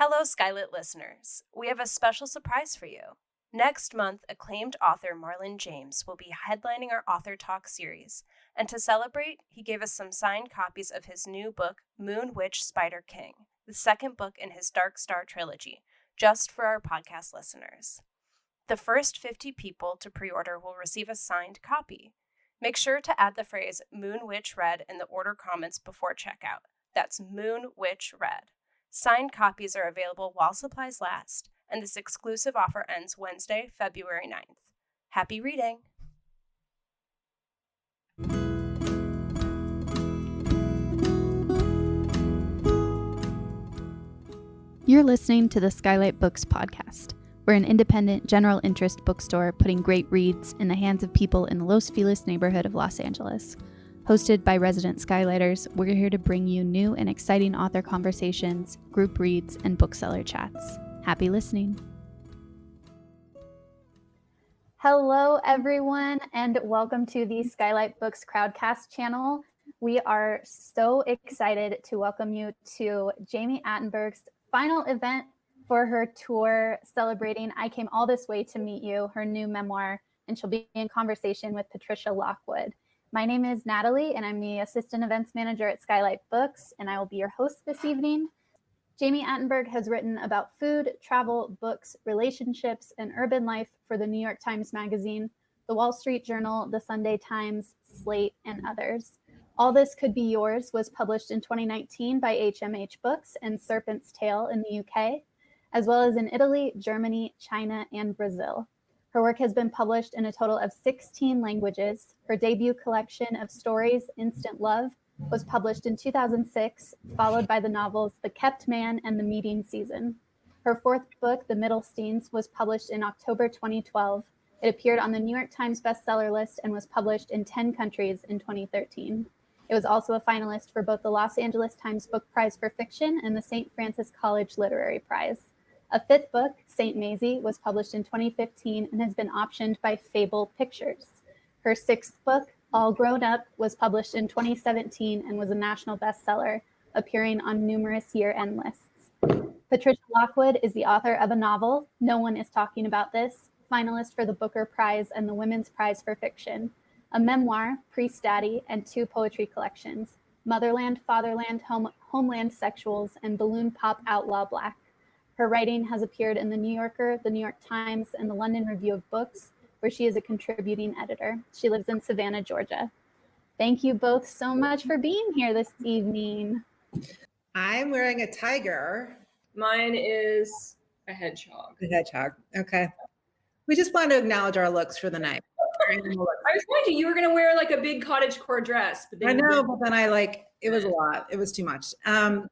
Hello, Skylit listeners. We have a special surprise for you. Next month, acclaimed author Marlon James will be headlining our Author Talk series, and to celebrate, he gave us some signed copies of his new book, Moon Witch Spider King, the second book in his Dark Star trilogy, just for our podcast listeners. The first 50 people to pre-order will receive a signed copy. Make sure to add the phrase Moon Witch Red in the order comments before checkout. That's Moon Witch Red. Signed copies are available while supplies last, and this exclusive offer ends Wednesday, February 9th. Happy reading! You're listening to the Skylight Books podcast. We're an independent, general interest bookstore putting great reads in the hands of people in the Los Feliz neighborhood of Los Angeles. Hosted by resident Skylighters, we're here to bring you new and exciting author conversations, group reads, and bookseller chats. Happy listening. Hello, everyone, and welcome to the Skylight Books CROWDCAST channel. We are so excited to welcome you to Jami Attenberg's final event for her tour celebrating I Came All This Way to Meet You, her new memoir, and she'll be in conversation with Patricia Lockwood. My name is Natalie, and I'm the Assistant Events Manager at Skylight Books, and I will be your host this evening. Jami Attenberg has written about food, travel, books, relationships, and urban life for the New York Times Magazine, the Wall Street Journal, the Sunday Times, Slate, and others. All This Could Be Yours was published in 2019 by HMH Books and Serpent's Tail in the UK, as well as in Italy, Germany, China, and Brazil. Her work has been published in a total of 16 languages. Her debut collection of stories, Instant Love, was published in 2006, followed by the novels The Kept Man and The Meeting Season. Her fourth book, The Middlesteins, was published in October 2012. It appeared on the New York Times bestseller list and was published in 10 countries in 2013. It was also a finalist for both the Los Angeles Times Book Prize for Fiction and the St. Francis College Literary Prize. A fifth book, St. Maisie, was published in 2015 and has been optioned by Fable Pictures. Her sixth book, All Grown Up, was published in 2017 and was a national bestseller, appearing on numerous year-end lists. Patricia Lockwood is the author of a novel, No One Is Talking About This, finalist for the Booker Prize and the Women's Prize for Fiction, a memoir, Priest Daddy, and two poetry collections, Motherland, Fatherland, Homeland Sexuals, and Balloon Pop Outlaw Black. Her writing has appeared in The New Yorker, The New York Times, and the London Review of Books, where she is a contributing editor. She lives in Savannah, Georgia. Thank you both so much for being here this evening. I'm wearing a tiger. Mine is a hedgehog. A hedgehog. Okay. We just want to acknowledge our looks for the night. I was thinking you were going to wear like a big cottagecore dress. But then I know, but then it was a lot. It was too much. Hi,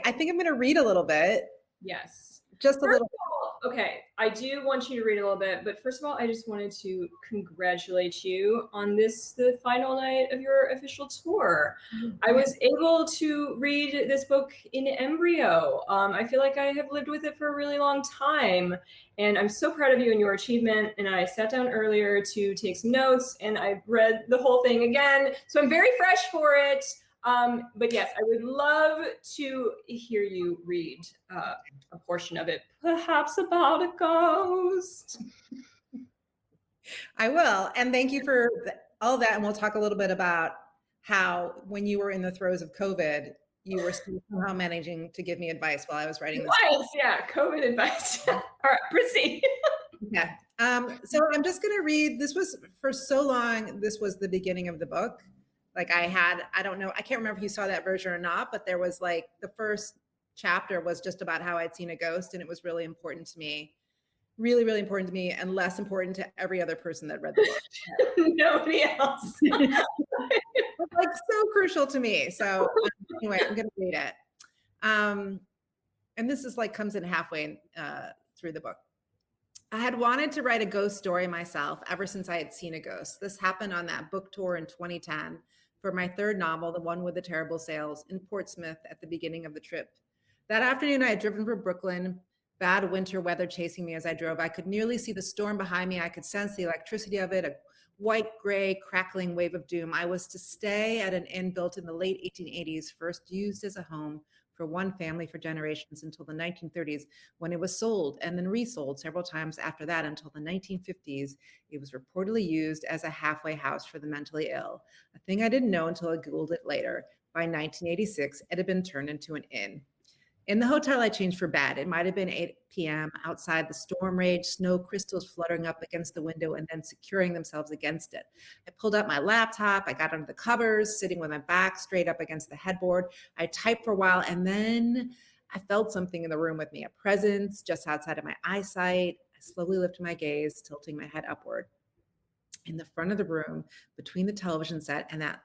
I think I'm going to read a little bit. Yes. Just a little bit. Okay, I do want you to read a little bit, but first of all, I just wanted to congratulate you on the final night of your official tour. I was able to read this book in embryo. I feel like I have lived with it for a really long time, and I'm so proud of you and your achievement. And I sat down earlier to take some notes, and I read the whole thing again, so I'm very fresh for it. But yes, I would love to hear you read a portion of it, perhaps about a ghost. I will. And thank you for all that. And we'll talk a little bit about how when you were in the throes of COVID, you were somehow managing to give me advice while I was writing this. Advice, yeah, COVID advice. All right, proceed. Okay. So I'm just going to read. This was for so long. This was the beginning of the book. Like I don't know, I can't remember if you saw that version or not, but there was like the first chapter was just about how I'd seen a ghost, and it was really important to me, really, really important to me, and less important to every other person that read the book. Nobody else. It's like so crucial to me. So anyway, I'm going to read it. And this is like comes in halfway through the book. I had wanted to write a ghost story myself ever since I had seen a ghost. This happened on that book tour in 2010 for my third novel, The One with the Terrible Sails, in Portsmouth at the beginning of the trip. That afternoon, I had driven from Brooklyn, bad winter weather chasing me as I drove. I could nearly see the storm behind me. I could sense the electricity of it, a white, gray, crackling wave of doom. I was to stay at an inn built in the late 1880s, first used as a home for one family for generations until the 1930s, when it was sold and then resold several times after that until the 1950s. It was reportedly used as a halfway house for the mentally ill, a thing I didn't know until I Googled it later. By 1986, it had been turned into an inn. In the hotel, I changed for bed. It might have been 8 p.m. Outside, the storm raged, snow crystals fluttering up against the window and then securing themselves against it. I pulled out my laptop. I got under the covers, sitting with my back straight up against the headboard. I typed for a while, and then I felt something in the room with me, a presence just outside of my eyesight. I slowly lifted my gaze, tilting my head upward. In the front of the room, between the television set and the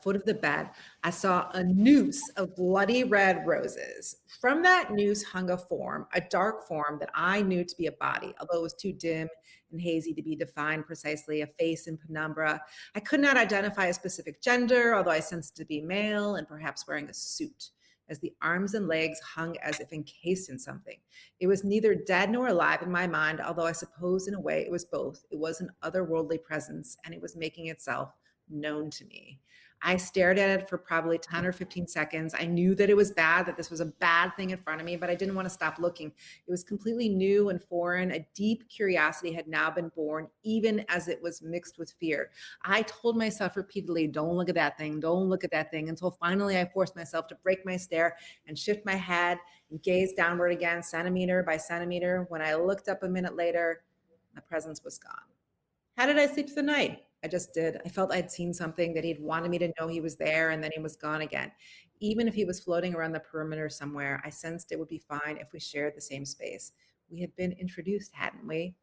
foot of the bed, I saw a noose of bloody red roses. From that noose hung a form, a dark form that I knew to be a body, although it was too dim and hazy to be defined precisely, a face in penumbra. I could not identify a specific gender, although I sensed it to be male and perhaps wearing a suit, as the arms and legs hung as if encased in something. It was neither dead nor alive in my mind, although I suppose in a way it was both. It was an otherworldly presence, and it was making itself known to me. I stared at it for probably 10 or 15 seconds. I knew that it was bad, that this was a bad thing in front of me, but I didn't want to stop looking. It was completely new and foreign. A deep curiosity had now been born, even as it was mixed with fear. I told myself repeatedly, don't look at that thing, don't look at that thing, until finally I forced myself to break my stare and shift my head and gaze downward again, centimeter by centimeter. When I looked up a minute later, the presence was gone. How did I sleep through the night? I just did. I felt I'd seen something, that he'd wanted me to know he was there, and then he was gone again. Even if he was floating around the perimeter somewhere, I sensed it would be fine if we shared the same space. We had been introduced, hadn't we?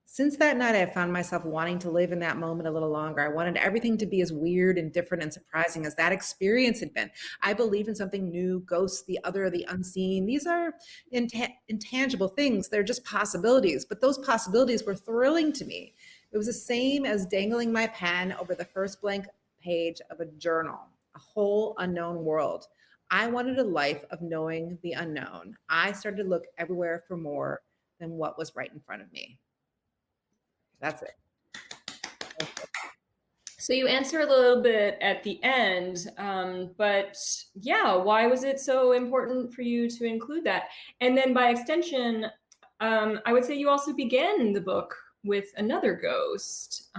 Since that night, I found myself wanting to live in that moment a little longer. I wanted everything to be as weird and different and surprising as that experience had been. I believed in something new, ghosts, the other, the unseen. These are intangible things. They're just possibilities, but those possibilities were thrilling to me. It was the same as dangling my pen over the first blank page of a journal, a whole unknown world. I wanted a life of knowing the unknown. I started to look everywhere for more than what was right in front of me. That's it. So you answer a little bit at the end, but yeah, why was it so important for you to include that? And then by extension, I would say you also begin the book with another ghost.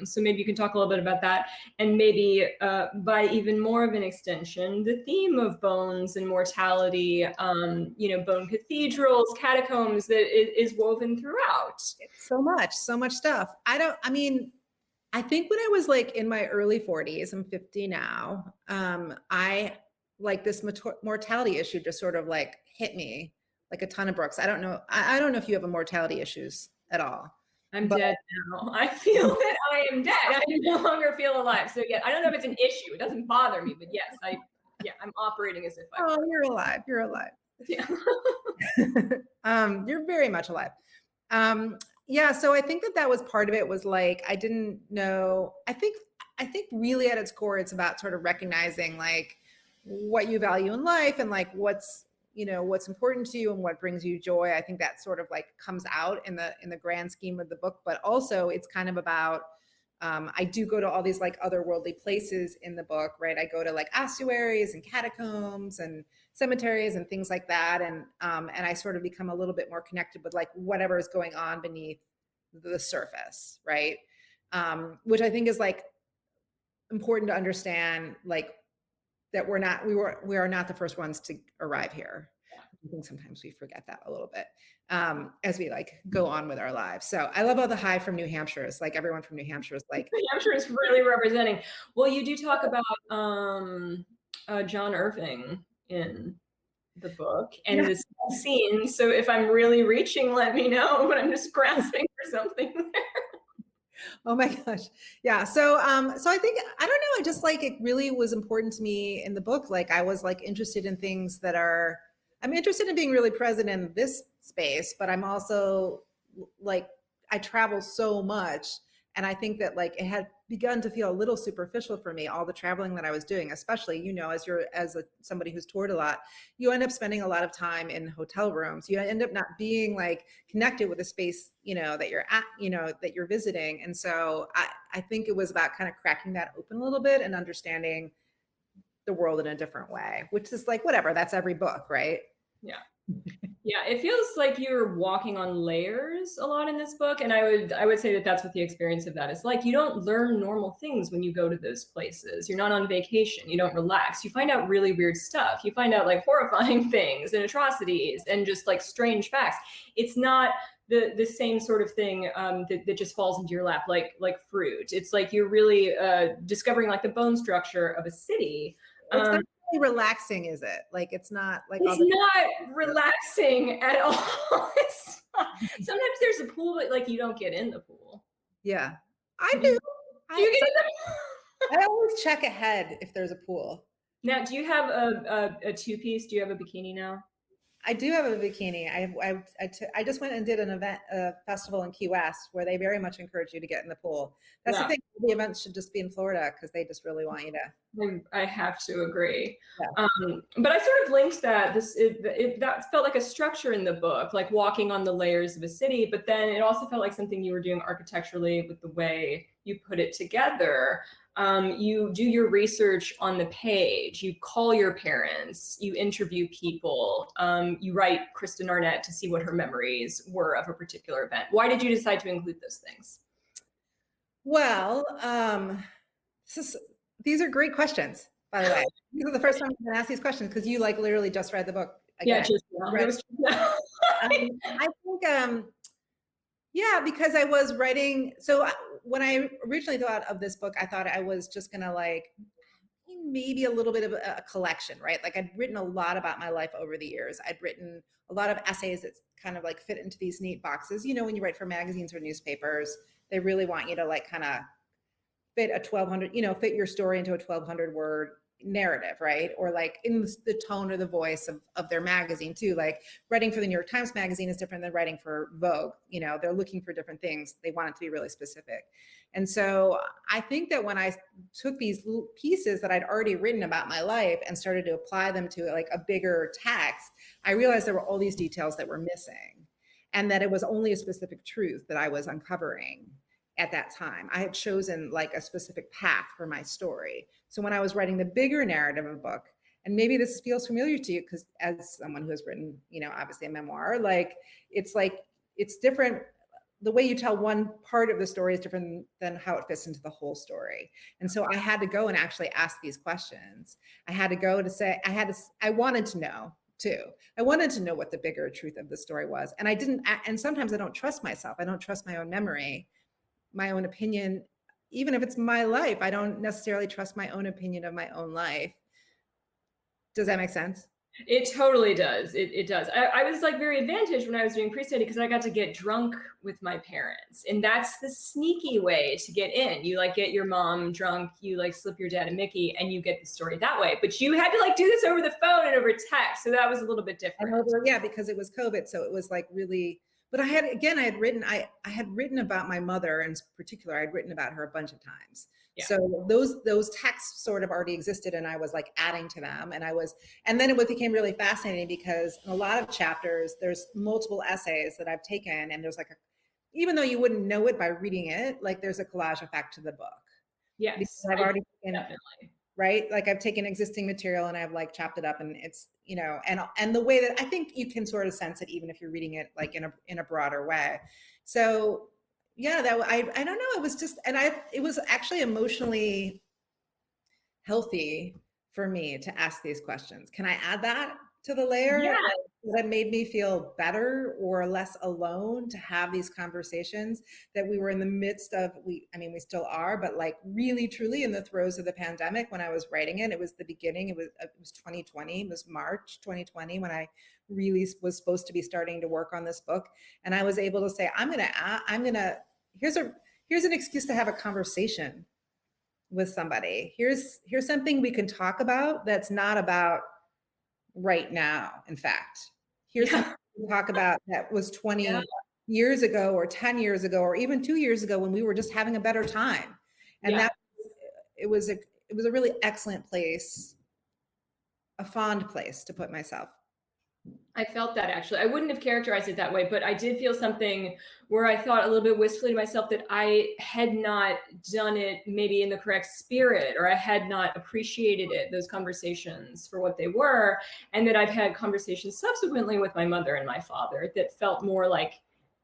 So maybe you can talk a little bit about that. And maybe by even more of an extension, the theme of bones and mortality, bone cathedrals, catacombs, that is woven throughout. So much stuff. I think when I was like in my early 40s, I'm 50 now, I like this mortality issue just sort of like hit me like a ton of bricks. I don't know if you have a mortality issues at all. I'm dead now. I feel that I am dead. I no longer feel alive. So yeah, I don't know if it's an issue. It doesn't bother me, but yes, I'm operating as if I Oh, you're alive. You're alive. Yeah. You're very much alive. Yeah, so I think that was part of it, was like, I didn't know. I think really at its core, it's about sort of recognizing like what you value in life and like what's important to you and what brings you joy. I think that sort of like comes out in the grand scheme of the book, but also it's kind of about, I do go to all these like otherworldly places in the book, right? I go to like ossuaries and catacombs and cemeteries and things like that. And I sort of become a little bit more connected with like whatever is going on beneath the surface, right? Which I think is like important to understand, like that we are not the first ones to arrive here. I think sometimes we forget that a little bit as we like go on with our lives. So I love all the hi from New Hampshire. It's like everyone from New Hampshire is like. New Hampshire is really representing. Well, you do talk about John Irving in the book and this scene. So if I'm really reaching, let me know, but I'm just grasping for something there. Oh my gosh. Yeah. So I think, I don't know, I just like, it really was important to me in the book. Like I was like interested in things I'm interested in being really present in this space, but I'm also like, I travel so much. And I think that like it had begun to feel a little superficial for me, all the traveling that I was doing, especially, as somebody who's toured a lot, you end up spending a lot of time in hotel rooms. You end up not being like connected with the space, that you're at, that you're visiting. And so I think it was about kind of cracking that open a little bit and understanding the world in a different way, which is like, whatever, that's every book, right? Yeah. Yeah, it feels like you're walking on layers a lot in this book, and I would say that that's what the experience of that is like. You don't learn normal things when you go to those places. You're not on vacation. You don't relax. You find out really weird stuff. You find out like horrifying things and atrocities and just like strange facts. It's not the same sort of thing that just falls into your lap like fruit. It's like you're really discovering like the bone structure of a city. It's not really relaxing, is it? Like, it's not like it's not relaxing at all. Sometimes there's a pool, but like you don't get in the pool. Yeah, I do. Do you get in the pool? I always check ahead if there's a pool. Now, do you have a two-piece? Do you have a bikini now? I do have a bikini. I just went and did an event, a festival in Key West, where they very much encourage you to get in the pool. That's the thing. The events should just be in Florida because they just really want you to. I have to agree. Yeah. But I sort of linked that that felt like a structure in the book, like walking on the layers of a city. But then it also felt like something you were doing architecturally with the way you put it together. You do your research on the page, you call your parents, you interview people, you write Kristen Arnett to see what her memories were of a particular event. Why did you decide to include those things? Well, these are great questions, by the way. These are the first time I'm going to ask these questions because you like literally just read the book. Again. Yeah, just I think, yeah, because I was writing. So when I originally thought of this book, I thought I was just going to like maybe a little bit of a collection, right? Like I'd written a lot about my life over the years. I'd written a lot of essays that kind of like fit into these neat boxes. You know, when you write for magazines or newspapers, they really want you to like kind of fit a 1,200, you know, fit your story into a 1,200 word narrative, right? Or like in the tone or the voice of their magazine too. Like writing for the New York Times magazine is different than writing for Vogue. You know, they're looking for different things. They want it to be really specific. And so I think that when I took these little pieces that I'd already written about my life and started to apply them to like a bigger text, I realized there were all these details that were missing and that it was only a specific truth that I was uncovering at that time. I had chosen like a specific path for my story. So when I was writing the bigger narrative of a book, and maybe this feels familiar to you because as someone who has written, you know, obviously a memoir, like it's different. The way you tell one part of the story is different than how it fits into the whole story. And so I had to go and actually ask these questions. I had to go to say, I wanted to know too. I wanted to know what the bigger truth of the story was. And I didn't, and sometimes I don't trust myself. I don't trust my own memory, my own opinion, even if it's my life. I don't necessarily trust my own opinion of my own life. Does that make sense? It totally does. It does. I was like very advantaged when I was doing pre-study because I got to get drunk with my parents. And that's the sneaky way to get in. You like get your mom drunk, you like slip your dad a Mickey and you get the story that way. But you had to like do this over the phone and over text. So that was a little bit different. Yeah, because it was COVID. So it was like really, but I had written about my mother in particular. I'd written about her a bunch of times. Yeah. So those texts sort of already existed and I was like adding to them. And then it became really fascinating because in a lot of chapters, there's multiple essays that I've taken and there's like even though you wouldn't know it by reading it, like there's a collage effect to the book. Yes. Because I've already taken, definitely. Right? Like I've taken existing material and I've like chopped it up and it's, you know, and the way that I think you can sort of sense it even if you're reading it like in a broader way. So yeah, I don't know. It was just, it was actually emotionally healthy for me to ask these questions. Can I add that to the layer? Yeah. That made me feel better or less alone to have these conversations that we were in the midst of. We still are, but like really, truly in the throes of the pandemic when I was writing it. It was the beginning. It was 2020. It was March 2020 when I really was supposed to be starting to work on this book. And I was able to say, here's an excuse to have a conversation with somebody. Here's something we can talk about that's not about right now. In fact, here's something to talk about that was 20 years ago or 10 years ago, or even 2 years ago when we were just having a better time. And it was a really excellent place, a fond place to put myself. I felt that actually. I wouldn't have characterized it that way, but I did feel something where I thought a little bit wistfully to myself that I had not done it maybe in the correct spirit, or I had not appreciated it, those conversations for what they were. And that I've had conversations subsequently with my mother and my father that felt more like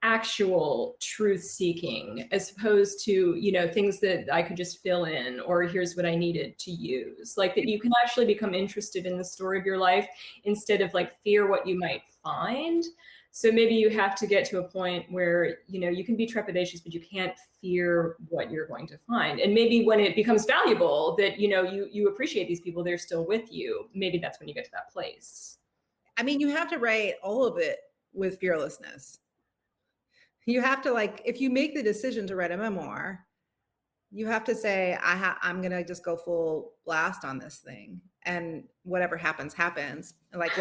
actual truth seeking, as opposed to, you know, things that I could just fill in, or here's what I needed to use. Like that you can actually become interested in the story of your life instead of like fear what you might find. So maybe you have to get to a point where, you know, you can be trepidatious, but you can't fear what you're going to find. And maybe when it becomes valuable that, you know, you appreciate these people, they're still with you. Maybe that's when you get to that place. I mean, you have to write all of it with fearlessness. You have to, like, if you make the decision to write a memoir, you have to say, I'm going to just go full blast on this thing. And whatever happens, happens. Like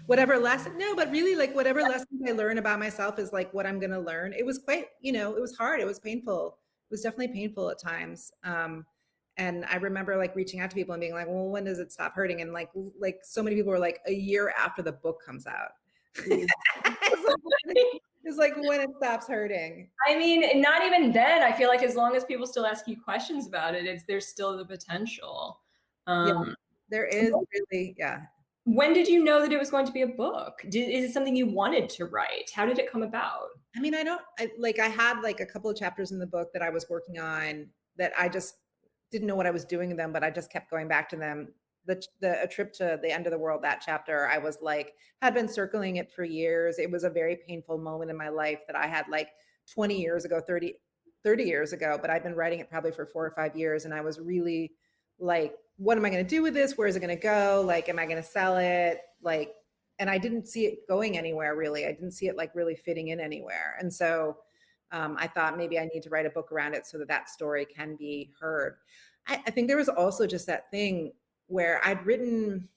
whatever lesson, no, but really like whatever lessons I learn about myself is like what I'm going to learn. It was quite, you know, it was hard. It was painful. It was definitely painful at times. And I remember like reaching out to people and being like, well, when does it stop hurting? And like so many people were like, a year after the book comes out. It's like when it stops hurting. I mean, not even then. I feel like as long as people still ask you questions about it, there's still the potential. Yeah, there is really, yeah. When did you know that it was going to be a book? Is it something you wanted to write? How did it come about? I mean, I had like a couple of chapters in the book that I was working on that I just didn't know what I was doing in them, but I just kept going back to them. A trip to the end of the world, that chapter, I was like, had been circling it for years. It was a very painful moment in my life that I had like 20 years ago, 30 years ago, but I've been writing it probably for 4 or 5 years. And I was really like, what am I going to do with this? Where is it going to go? Like, am I going to sell it? Like, and I didn't see it going anywhere really. I didn't see it like really fitting in anywhere. And so I thought maybe I need to write a book around it so that story can be heard. I think there was also just that thing where I'd written,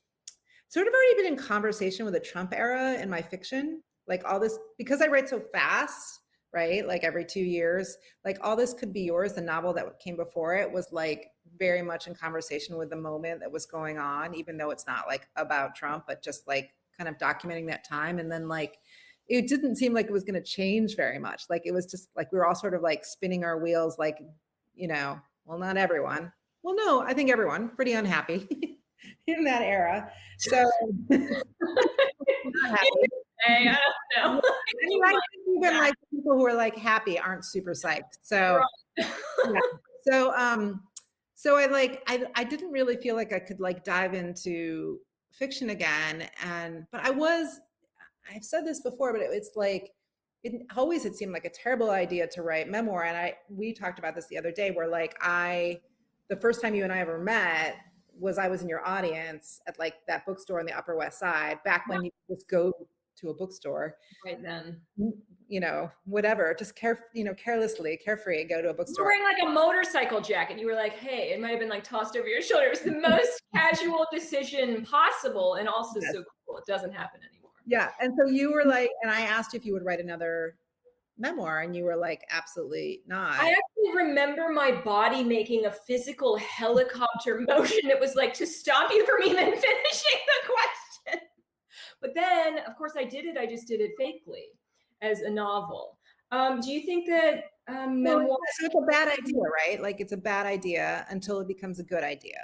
sort of already been in conversation with the Trump era in my fiction, like all this, because I write so fast, right? Like every 2 years, like All This Could Be Yours, the novel that came before it, was like very much in conversation with the moment that was going on, even though it's not like about Trump, but just like kind of documenting that time. And then like, it didn't seem like it was going to change very much. Like it was just like, we were all sort of like spinning our wheels, like, you know, well, not everyone. Well, no, I think everyone pretty unhappy in that era. So not happy. Hey, I don't know. I mean, I think even like people who are like happy aren't super psyched. So, yeah. So I didn't really feel like I could like dive into fiction again. But I've said this before, but it's like, it always had seemed like a terrible idea to write memoir. And we talked about this the other day where like the first time you and I ever met was I was in your audience at like that bookstore on the Upper West Side, back when you could just go to a bookstore. Right then. You know, whatever, just carelessly, carefree, go to a bookstore. You were wearing like a motorcycle jacket. You were like, hey, it might have been like tossed over your shoulder. It was the most casual decision possible, and also so cool. It doesn't happen anymore. Yeah. And so you were like, and I asked you if you would write another memoir, and you were like, absolutely not. I actually remember my body making a physical helicopter motion. It was like to stop you from even finishing the question. But then, of course, I did it. I just did it fakely as a novel. Do you think that memoir? So it's a bad idea, right? Like it's a bad idea until it becomes a good idea.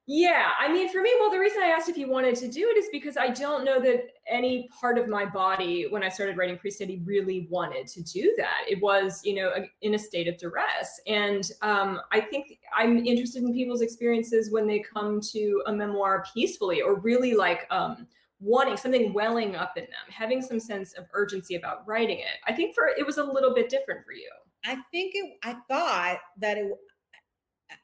Yeah, I mean, for me, well, the reason I asked if you wanted to do it is because I don't know that any part of my body, when I started writing pre-study, really wanted to do that. It was, you know, in a state of duress. And I think I'm interested in people's experiences when they come to a memoir peacefully, or really like wanting something welling up in them, having some sense of urgency about writing it. I think it was a little bit different for you. I thought that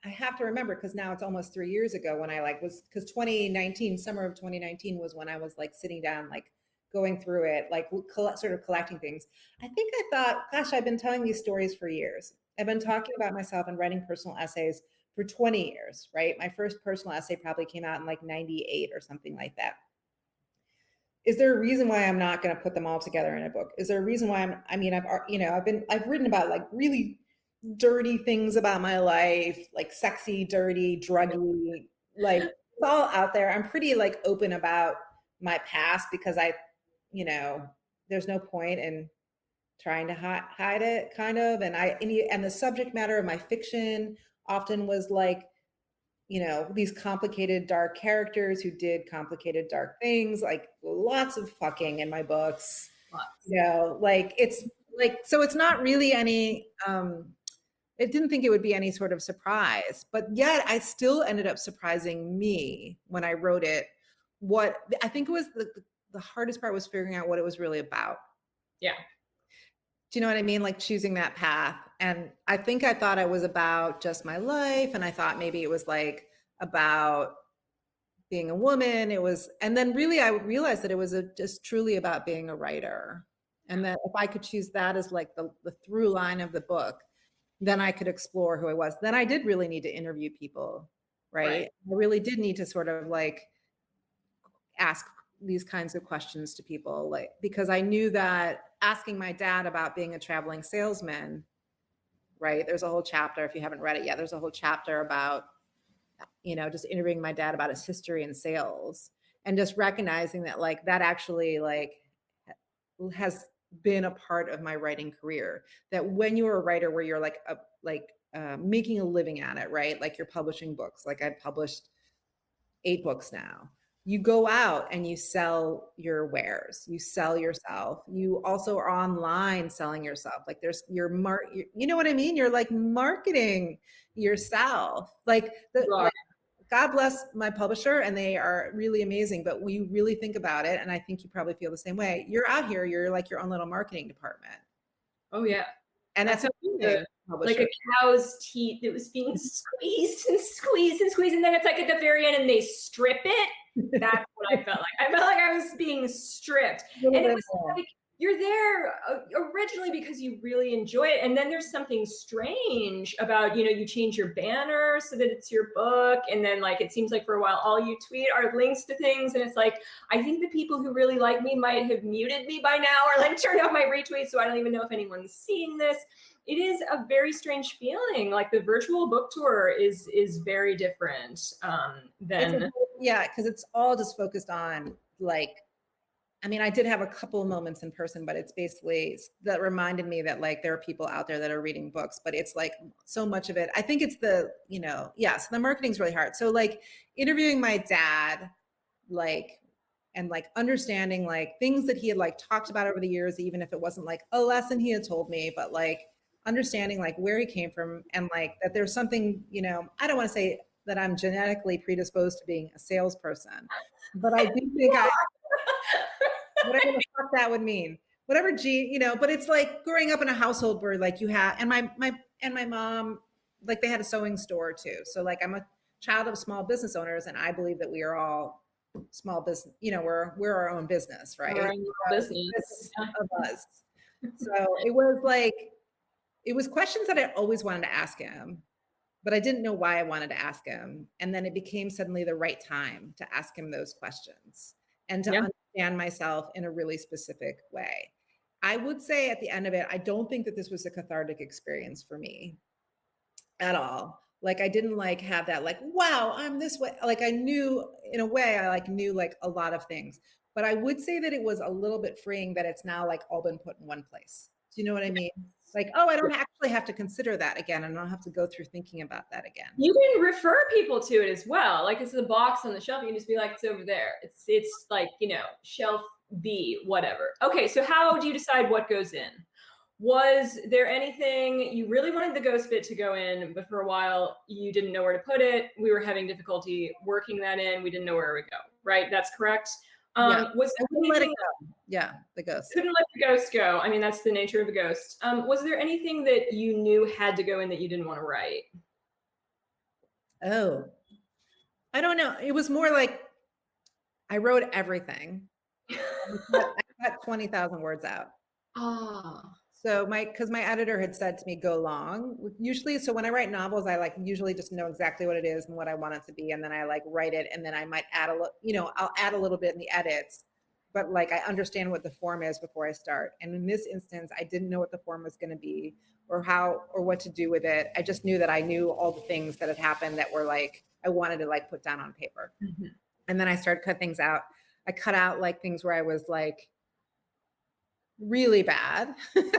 I have to remember, because now it's almost 3 years ago when I because 2019, summer of 2019 was when I was like sitting down, like going through it, like sort of collecting things. I think I thought, gosh, I've been telling these stories for years. I've been talking about myself and writing personal essays for 20 years, right? My first personal essay probably came out in like 98 or something like that. Is there a reason why I'm not going to put them all together in a book? Is there a reason why I've written about like really dirty things about my life, like sexy, dirty, druggy, like it's all out there. I'm pretty like open about my past because I you know, there's no point in trying to hide it, kind of. And the subject matter of my fiction often was like, you know, these complicated, dark characters who did complicated, dark things, like lots of fucking in my books. You know, like it's like, so it's not really any, it didn't think it would be any sort of surprise, but yet I still ended up surprising me when I wrote it. What I think was the hardest part was figuring out what it was really about. Yeah. Do you know what I mean? Like choosing that path. And I think I thought it was about just my life. And I thought maybe it was like about being a woman. It was, and then really I realized that it was just truly about being a writer. And that if I could choose that as like the through line of the book, then I could explore who I was. Then I did really need to interview people, right? I really did need to sort of like ask these kinds of questions to people, like, because I knew that asking my dad about being a traveling salesman, right? There's a whole chapter, if you haven't read it yet, there's a whole chapter about, you know, just interviewing my dad about his history in sales and just recognizing that like that actually like has been a part of my writing career. That when you're a writer where you're like making a living at it, right? Like you're publishing books, like I've published 8 books now. You go out and you sell your wares, you sell yourself. You also are online selling yourself. Like there's you know what I mean? You're like marketing yourself. Like God bless my publisher, and they are really amazing. But when you really think about it, and I think you probably feel the same way, you're out here, you're like your own little marketing department. Oh yeah. And that's like a cow's teeth that was being squeezed and squeezed and squeezed. And then it's like at the very end and they strip it. That's what I felt like. I felt like I was being stripped. And it was like, you're there originally because you really enjoy it. And then there's something strange about, you know, you change your banner so that it's your book. And then like, it seems like for a while, all you tweet are links to things. And it's like, I think the people who really like me might have muted me by now or like turned off my retweets. So I don't even know if anyone's seeing this. It is a very strange feeling. Like the virtual book tour is very different than. Yeah, because it's all just focused on like, I mean, I did have a couple of moments in person, but it's basically that reminded me that like there are people out there that are reading books, but it's like so much of it. I think it's the, you know, so the marketing's really hard. So like interviewing my dad, like, and like understanding like things that he had like talked about over the years, even if it wasn't like a lesson he had told me, but like understanding like where he came from and like that there's something, you know, I don't want to say that I'm genetically predisposed to being a salesperson, but I do think whatever the fuck that would mean, whatever gene, you know, but it's like growing up in a household where like you have, and my mom, like they had a sewing store too. So like I'm a child of small business owners and I believe that we are all small business, you know, we're our own business, right? We're our own business of us. So it was like, it was questions that I always wanted to ask him, but I didn't know why I wanted to ask him. And then it became suddenly the right time to ask him those questions and to understand myself in a really specific way. I would say at the end of it, I don't think that this was a cathartic experience for me at all. Like I didn't like have that like, wow, I'm this way. Like I knew in a way, I like knew like a lot of things, but I would say that it was a little bit freeing that it's now like all been put in one place. Do you know what I mean? Like, oh, I don't actually have to consider that again. And I don't have to go through thinking about that again. You can refer people to it as well. Like it's the box on the shelf. You can just be like, it's over there. It's like, you know, shelf B, whatever. Okay, so how do you decide what goes in? Was there anything you really wanted the ghost bit to go in, but for a while you didn't know where to put it? We were having difficulty working that in. We didn't know where it would go, right? That's correct. Was there anything, let it go. Yeah, the ghost. Couldn't let the ghost go. I mean, that's the nature of a ghost. Was there anything that you knew had to go in that you didn't want to write? Oh, I don't know. It was more like I wrote everything. I cut 20,000 words out. So because my editor had said to me, go long. Usually, so when I write novels, I like usually just know exactly what it is and what I want it to be. And then I like write it and then I might add I'll add a little bit in the edits, but like I understand what the form is before I start. And in this instance, I didn't know what the form was going to be or how, or what to do with it. I just knew that I knew all the things that had happened that were like, I wanted to like put down on paper. Mm-hmm. And then I started cut things out. I cut out like things where I was like, really bad. Just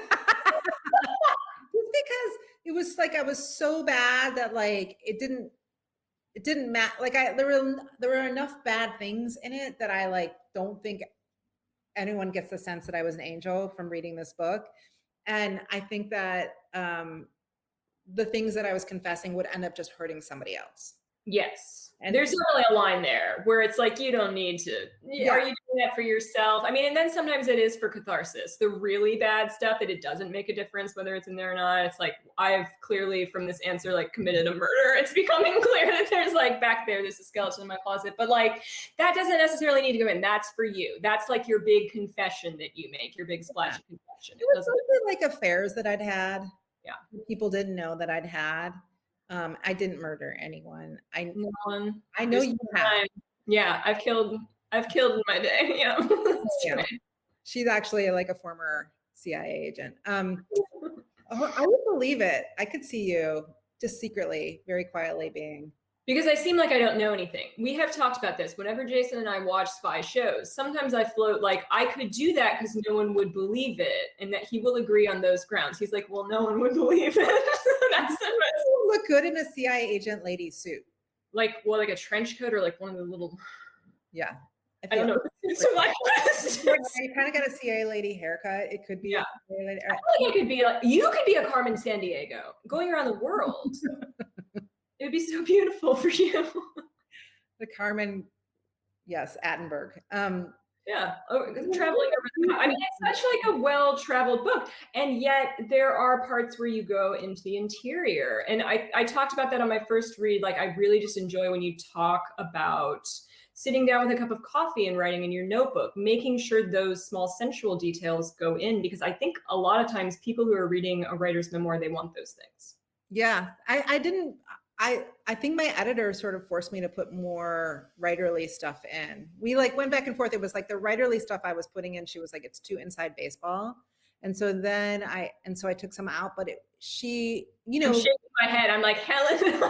because it was like I was so bad that like it didn't matter. Like there were enough bad things in it that I like don't think anyone gets the sense that I was an angel from reading this book. And I think that the things that I was confessing would end up just hurting somebody else. Yes. And there's definitely a line there where it's like, you don't need to, are you doing that for yourself? I mean, and then sometimes it is for catharsis. The really bad stuff that it doesn't make a difference whether it's in there or not. It's like, I've clearly from this answer, like committed a murder. It's becoming clear that there's like back there's a skeleton in my closet, but like that doesn't necessarily need to go in. That's for you. That's like your big confession that you make, your big splash of confession. It was mostly like affairs that I'd had. Yeah. People didn't know that I'd had. I didn't murder anyone. I know you have. Yeah, I've killed in my day. Yeah. Yeah. She's actually like a former CIA agent. I would believe it. I could see you just secretly, very quietly being. Because I seem like I don't know anything. We have talked about this. Whenever Jason and I watch spy shows, sometimes I float like, I could do that because no one would believe it, and that he will agree on those grounds. He's like, well, no one would believe it. That's the best. Look good in a CIA agent lady suit. Like, well, like a trench coat or like one of the little. Yeah. I don't know. So like you kind of got a CIA lady haircut. It could be. Yeah. A CIA lady. I feel like it could be like, you could be a Carmen Sandiego going around the world. It would be so beautiful for you. The Carmen, yes, Attenberg. Yeah, traveling over. I mean, it's such like a well-traveled book, and yet there are parts where you go into the interior. And I talked about that on my first read. Like, I really just enjoy when you talk about sitting down with a cup of coffee and writing in your notebook, making sure those small sensual details go in, because I think a lot of times people who are reading a writer's memoir, they want those things. Yeah, I think my editor sort of forced me to put more writerly stuff in. We like went back and forth. It was like the writerly stuff I was putting in, she was like, it's too inside baseball. And so then I took some out, but she, you know, I'm shaking my head. I'm like, Helen,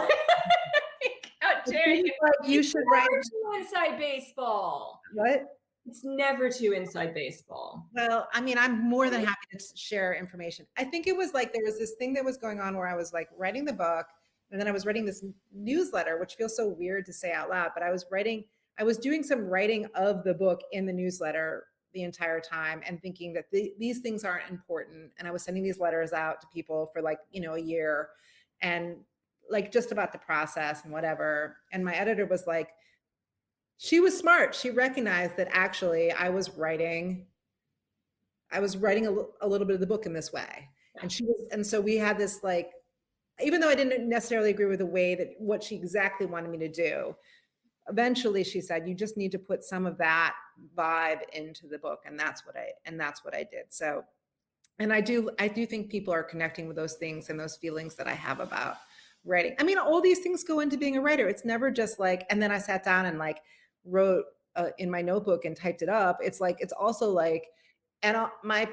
how dare you? Like, you should write too inside baseball. What? It's never too inside baseball. Well, I mean, I'm more than happy to share information. I think it was like, there was this thing that was going on where I was like writing the book, and then I was writing this newsletter, which feels so weird to say out loud, but I was doing some writing of the book in the newsletter the entire time and thinking that these things aren't important. And I was sending these letters out to people for like, you know, a year, and like just about the process and whatever. And my editor was like, she was smart. She recognized that actually I was writing a little bit of the book in this way. And so we had this like, even though I didn't necessarily agree with the way that what she exactly wanted me to do, eventually she said, you just need to put some of that vibe into the book. And that's what I did. So, and I do think people are connecting with those things and those feelings that I have about writing. I mean, all these things go into being a writer. It's never just like, and then I sat down and like wrote in my notebook and typed it up. It's like, it's also like, and my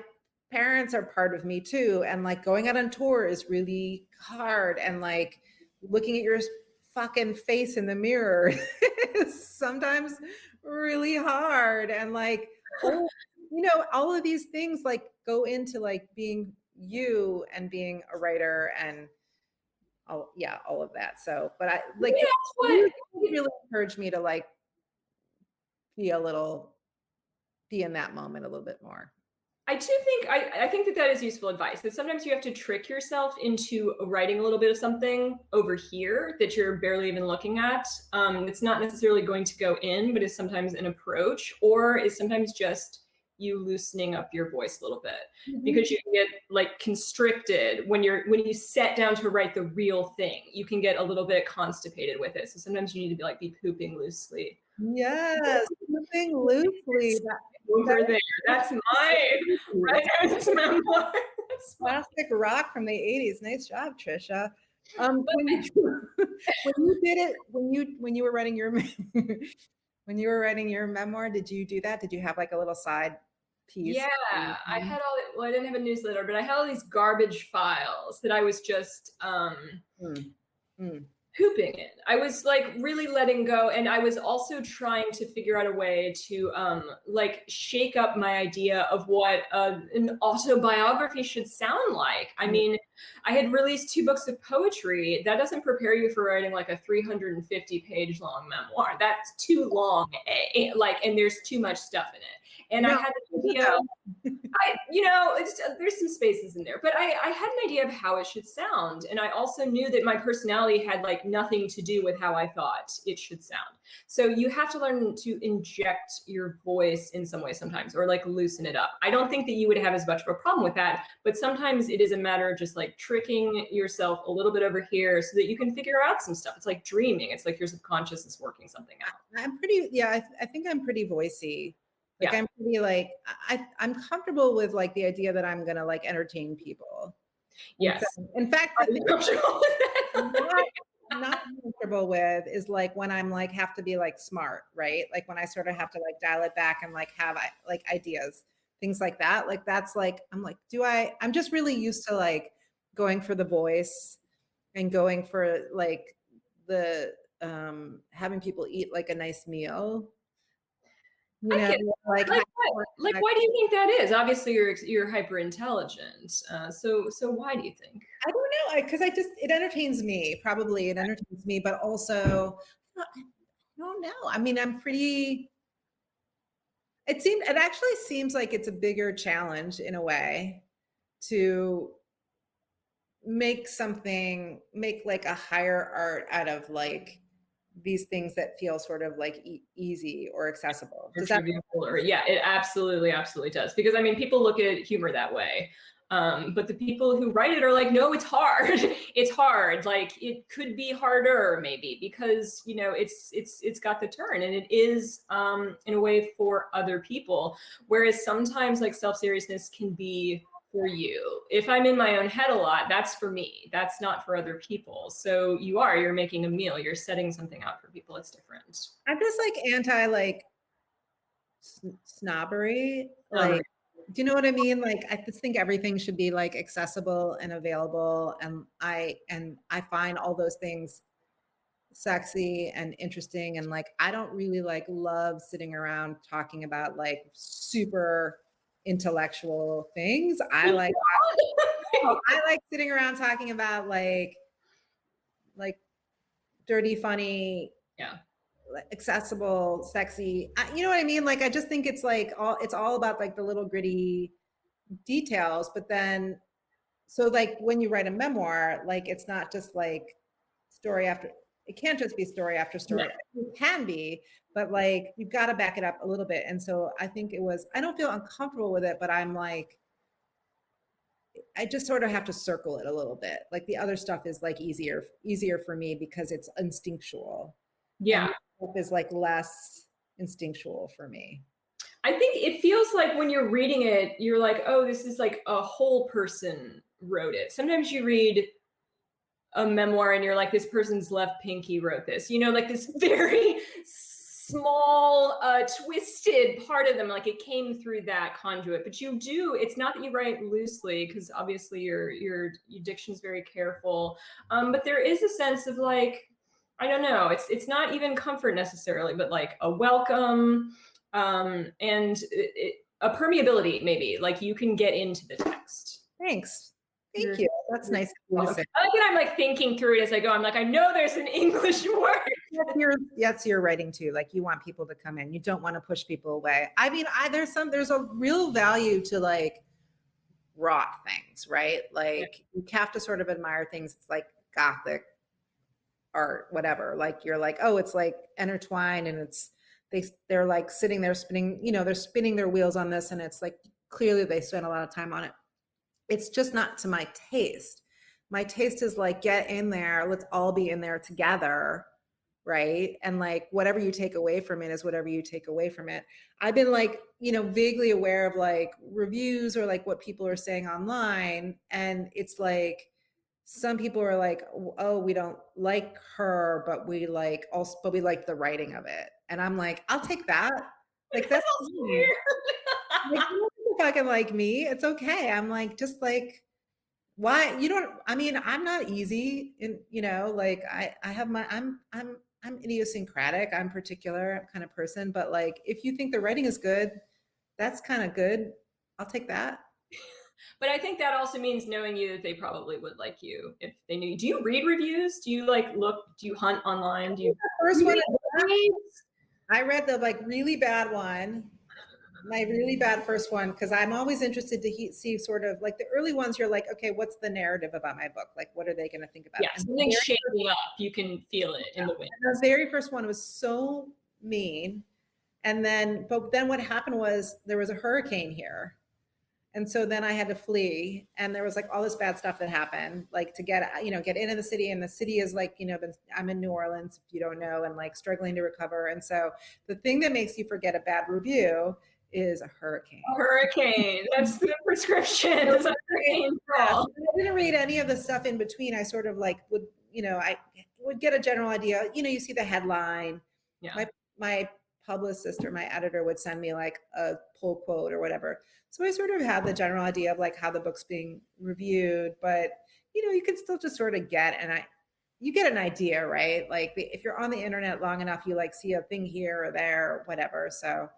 parents are part of me too. And like going out on tour is really hard. And like looking at your fucking face in the mirror is sometimes really hard. And like, you know, all of these things like go into like being you and being a writer and all of that. So, but I like, it really encouraged me to like be in that moment a little bit more. I do think, I think that is useful advice, that sometimes you have to trick yourself into writing a little bit of something over here that you're barely even looking at. It's not necessarily going to go in, but is sometimes an approach, or is sometimes just you loosening up your voice a little bit, because you can get like constricted when you set down to write the real thing. You can get a little bit constipated with it. So sometimes you need to be pooping loosely. Yes, pooping loosely. Over there. That's my writer's memoir. Plastic rock from the 80s. Nice job, Trisha. When you did it, when you were writing your when you were writing your memoir, did you do that? Did you have like a little side piece? Yeah, I had I didn't have a newsletter, but I had all these garbage files that I was just hooping it. I was like really letting go, and I was also trying to figure out a way to like shake up my idea of what an autobiography should sound like. I mean, I had released 2 books of poetry. That doesn't prepare you for writing like a 350-page long memoir. That's too long, like, and there's too much stuff in it. And I had an idea. There's some spaces in there, but I had an idea of how it should sound. And I also knew that my personality had like nothing to do with how I thought it should sound. So you have to learn to inject your voice in some way sometimes, or like loosen it up. I don't think that you would have as much of a problem with that, but sometimes it is a matter of just like tricking yourself a little bit over here so that you can figure out some stuff. It's like dreaming. It's like your subconscious is working something out. I think I'm pretty voicey. Like, I'm pretty like, I'm comfortable with like the idea that I'm gonna like entertain people. Yes. So, in fact, the thing I'm not comfortable with is like when I'm like have to be like smart, right? Like when I sort of have to like dial it back and like have like ideas, things like that. Like that's like, I'm like, I'm just really used to like going for the voice and going for like the having people eat like a nice meal. You know, like why do you think that is? Obviously, you're hyper intelligent. So why do you think? I don't know, because it entertains me. Probably it entertains me, but also I don't know. I mean, I'm pretty. It actually seems like it's a bigger challenge in a way to make like a higher art out of like these things that feel sort of like easy or accessible. Yeah, it absolutely does. Because I mean, people look at humor that way. But the people who write it are like, no, it's hard. It's hard. Like it could be harder maybe because, you know, it's got the turn, and it is in a way for other people. Whereas sometimes like self-seriousness can be for you. If I'm in my own head a lot, that's for me. That's not for other people. So you're making a meal. You're setting something out for people. It's different. I'm just like anti like snobbery. Like, do you know what I mean? Like, I just think everything should be like accessible and available. And I find all those things sexy and interesting. And like, I don't really like love sitting around talking about like super intellectual things. I like sitting around talking about like dirty, funny, accessible, sexy. You know what I mean? Like, I just think it's like it's all about like the little gritty details. But then, so like when you write a memoir, like it's not just like it can't just be story after story. No. It can be, but like you've got to back it up a little bit. And so I think I don't feel uncomfortable with it, but I'm like, I just sort of have to circle it a little bit. Like the other stuff is like easier for me because it's instinctual. Yeah. And is like less instinctual for me. I think it feels like when you're reading it, you're like, oh, this is like a whole person wrote it. Sometimes you read a memoir and you're like, this person's left pinky wrote this, you know, like this very small twisted part of them, like it came through that conduit. But it's not that you write loosely, because obviously your diction's very careful, but there is a sense of like, I don't know, it's not even comfort necessarily, but like a welcome, and a permeability maybe, like you can get into the text. Thanks. Thank you. That's nice. I like it. I'm like thinking through it as I go. I'm like, I know there's an English word. That's your writing too. Like you want people to come in. You don't want to push people away. I mean, there's a real value to like raw things, right? Like you have to sort of admire things. It's like Gothic art, whatever. Like you're like, oh, it's like intertwined, and they're like sitting there spinning, you know, they're spinning their wheels on this, and it's like clearly they spent a lot of time on it. It's just not to my taste. My taste is like, get in there. Let's all be in there together. Right. And like, whatever you take away from it is whatever you take away from it. I've been like, you know, vaguely aware of like reviews or like what people are saying online. And it's like, some people are like, oh, we don't like her, but we like the writing of it. And I'm like, I'll take that. Like, that's weird. Like, you fucking like me, it's okay. I'm like, just like why you don't, I mean, I'm not easy in, like I have I'm idiosyncratic. I'm particular kind of person, but like, if you think the writing is good, that's kind of good. I'll take that. But I think that also means knowing you that they probably would like you if they knew you. Do you read reviews? Do you like look, do you hunt online? Do you First one, I read the like really bad one, my really bad first one, because I'm always interested to see sort of like the early ones. You're like, okay, what's the narrative about my book? Like, what are they going to think about? Yeah, something shaking up. You can feel it in the wind. The very first one was so mean. And then, but then what happened was there was a hurricane here. And so then I had to flee, and there was like all this bad stuff that happened, like to get into the city. And the city is like, I'm in New Orleans, if you don't know, and like struggling to recover. And so the thing that makes you forget a bad review is a hurricane. A hurricane. That's the prescription. It's a hurricane. I didn't read any of the stuff in between. I sort of like would, I would get a general idea. You see the headline. Yeah. My publicist or my editor would send me like a pull quote or whatever. So I sort of had the general idea of like how the book's being reviewed, but you can still just sort of you get an idea, right? Like if you're on the internet long enough, you like see a thing here or there or whatever. So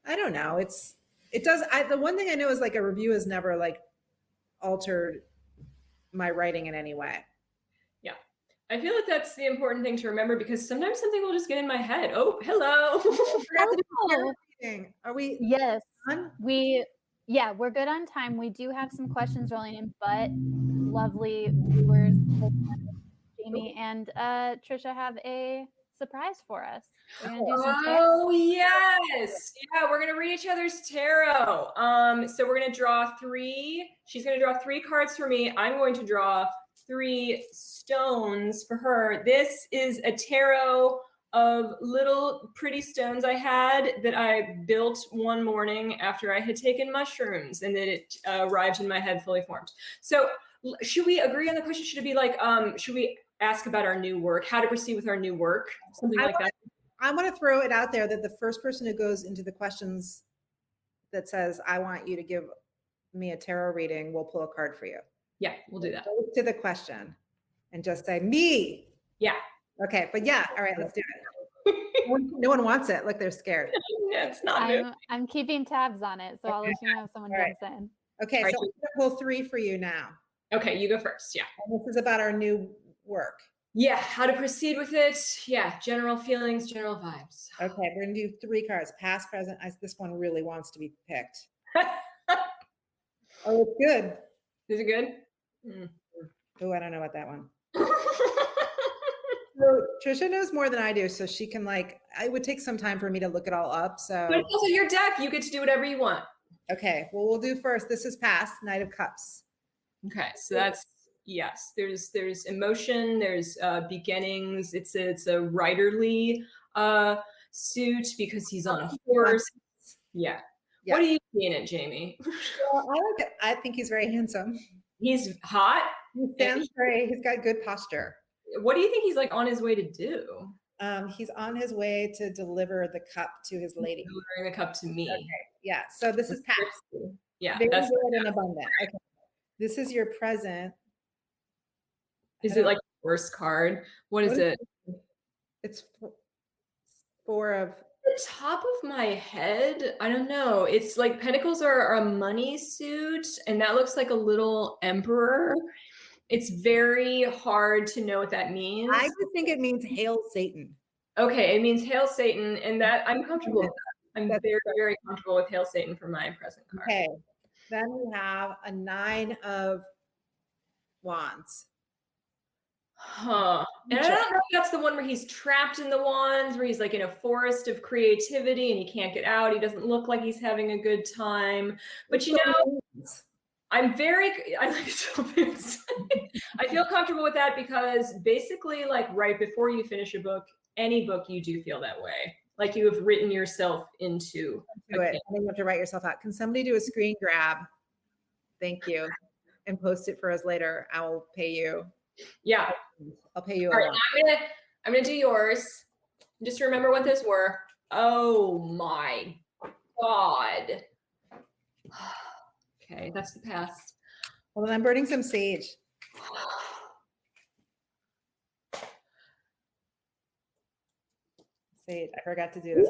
I don't know. The one thing I know is like a review has never like altered my writing in any way. Yeah. I feel like that's the important thing to remember, because sometimes something will just get in my head. Oh, hello. Are we? Yes. We're good on time. We do have some questions rolling in, but lovely viewers, Jami and Trisha have a surprise for us. We're gonna do some tarot. Yes. Yeah, we're gonna read each other's tarot. So we're gonna draw 3. She's gonna draw 3 cards for me. I'm going to draw 3 stones for her. This is a tarot of little pretty stones I had that I built one morning after I had taken mushrooms, and then it arrived in my head fully formed. So should we agree on the question? Should it be like, should we ask about our new work, how to proceed with our new work, something like that? I want to throw it out there that the first person who goes into the questions that says, I want you to give me a tarot reading, we'll pull a card for you. Yeah, we'll do that. Go to the question and just say, me. Yeah. Okay, but yeah, all right, let's do it. No one wants it. Look, they're scared. Yeah, it's not. I'm keeping tabs on it, so I'll let you know if someone jumps in. Okay, so I'm gonna pull 3 for you now. Okay, you go first. Yeah. And this is about our new work. Yeah, how to proceed with it. Yeah, general feelings, general vibes. Okay, we're gonna do 3 cards, past, present. This one really wants to be picked. Oh, it's good. Is it good? Oh, I don't know about that one. So Trisha knows more than I do, so she can it would take some time for me to look it all up. So, but it's also your deck. You get to do whatever you want. Okay, well, we'll do first. This is past, Knight of Cups. Okay, so that's, yes, there's emotion, there's beginnings. It's a writerly suit because he's on a horse. Yeah. What do you see in it, Jami? Well, I like it. I think he's very handsome. He's hot. He stands great. He's got good posture. What do you think he's like on his way to do? He's on his way to deliver the cup to his lady. Delivering the cup to me. Okay. Yeah. So this is past. Yeah. Very good and abundant. Okay. This is your present. Is it like the worst card? What is it? It's 4 of the top of my head. I don't know. It's like pentacles are a money suit, and that looks like a little emperor. It's very hard to know what that means. I just think it means hail Satan. Okay, it means hail Satan, and that I'm comfortable with that. I'm very, very comfortable with hail Satan for my present card. Okay. Then we have a 9 of Wands. Huh. And I don't know if that's the one where he's trapped in the wands, where he's like in a forest of creativity and he can't get out. He doesn't look like he's having a good time. But I feel comfortable with that because basically, like right before you finish a book, any book, you do feel that way. Like you have written yourself into it. And you have to write yourself out. Can somebody do a screen grab? Thank you. And post it for us later. I will pay you. Yeah. I'll pay you. All right, I'm gonna do yours. Just remember what those were. Oh my God. Okay, that's the past. Well, then I'm burning some sage. Sage. I forgot to do this.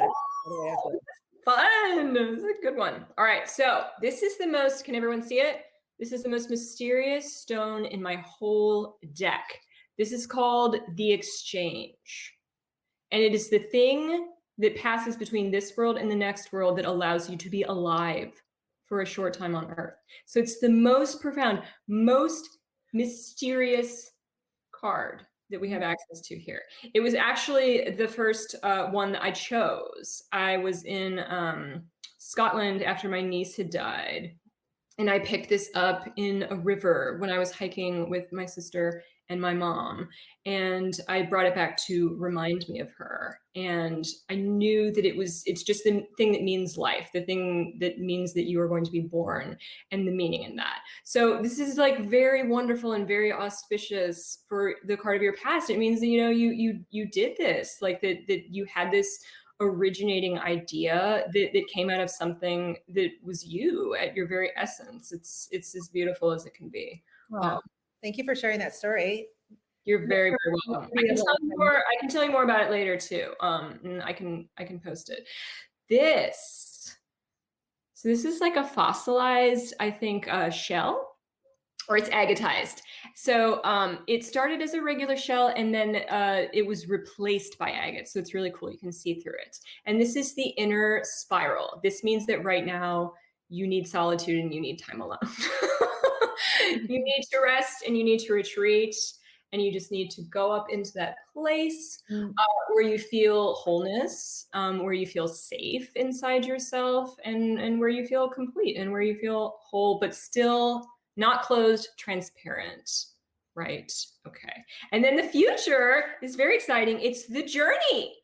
Fun. This is a good one. All right. So this is the most, can everyone see it? This is the most mysterious stone in my whole deck. This is called the Exchange. And it is the thing that passes between this world and the next world that allows you to be alive for a short time on Earth. So it's the most profound, most mysterious card that we have access to here. It was actually the first one that I chose. I was in Scotland after my niece had died, and I picked this up in a river when I was hiking with my sister and my mom, and I brought it back to remind me of her. And I knew that it's just the thing that means life, the thing that means that you are going to be born, and the meaning in that. So this is like very wonderful and very auspicious for the card of your past. It means that, you know, you did this, like that you had this originating idea that came out of something that was you at your very essence. It's as beautiful as it can be. Wow. Thank you for sharing that story. You're very, very welcome. I can tell you more about it later too. And I can post it. So this is like a fossilized, I think, shell, or it's agatized. So it started as a regular shell, and then it was replaced by agate. So it's really cool. You can see through it. And this is the inner spiral. This means that right now you need solitude and you need time alone. You need to rest and you need to retreat, and you just need to go up into that place where you feel wholeness, where you feel safe inside yourself, and where you feel complete, and where you feel whole, but still not closed, transparent, right? Okay. And then the future is very exciting. It's the journey.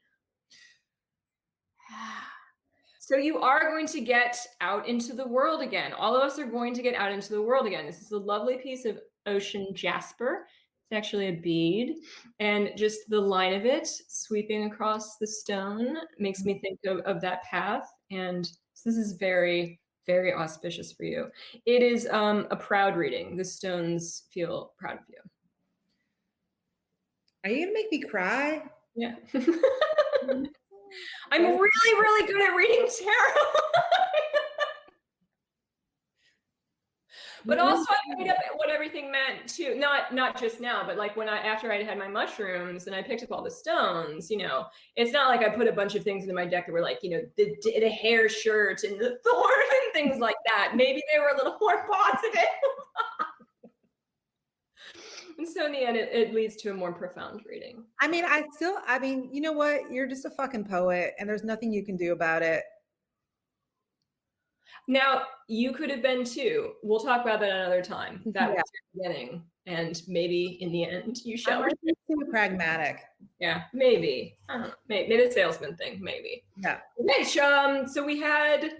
So you are going to get out into the world again. All of us are going to get out into the world again. This is a lovely piece of ocean jasper. It's actually a bead, and just the line of it sweeping across the stone makes me think of that path. And so this is very, very auspicious for you. It is a proud reading. The stones feel proud of you. Are you gonna make me cry? Yeah. I'm really, really good at reading tarot. But also I picked up what everything meant too. Not just now, but like after I had my mushrooms and I picked up all the stones, you know, it's not like I put a bunch of things into my deck that were like, you know, the hair shirt and the thorn and things like that. Maybe they were a little more positive. And so in the end, it leads to a more profound reading. I mean, you know what? You're just a fucking poet, and there's nothing you can do about it. Now, you could have been too. We'll talk about that another time. That was your beginning, and maybe in the end, you shall. I'm too pragmatic. Yeah, maybe. I don't know. Maybe a salesman thing. Maybe. Yeah. Okay. So we had.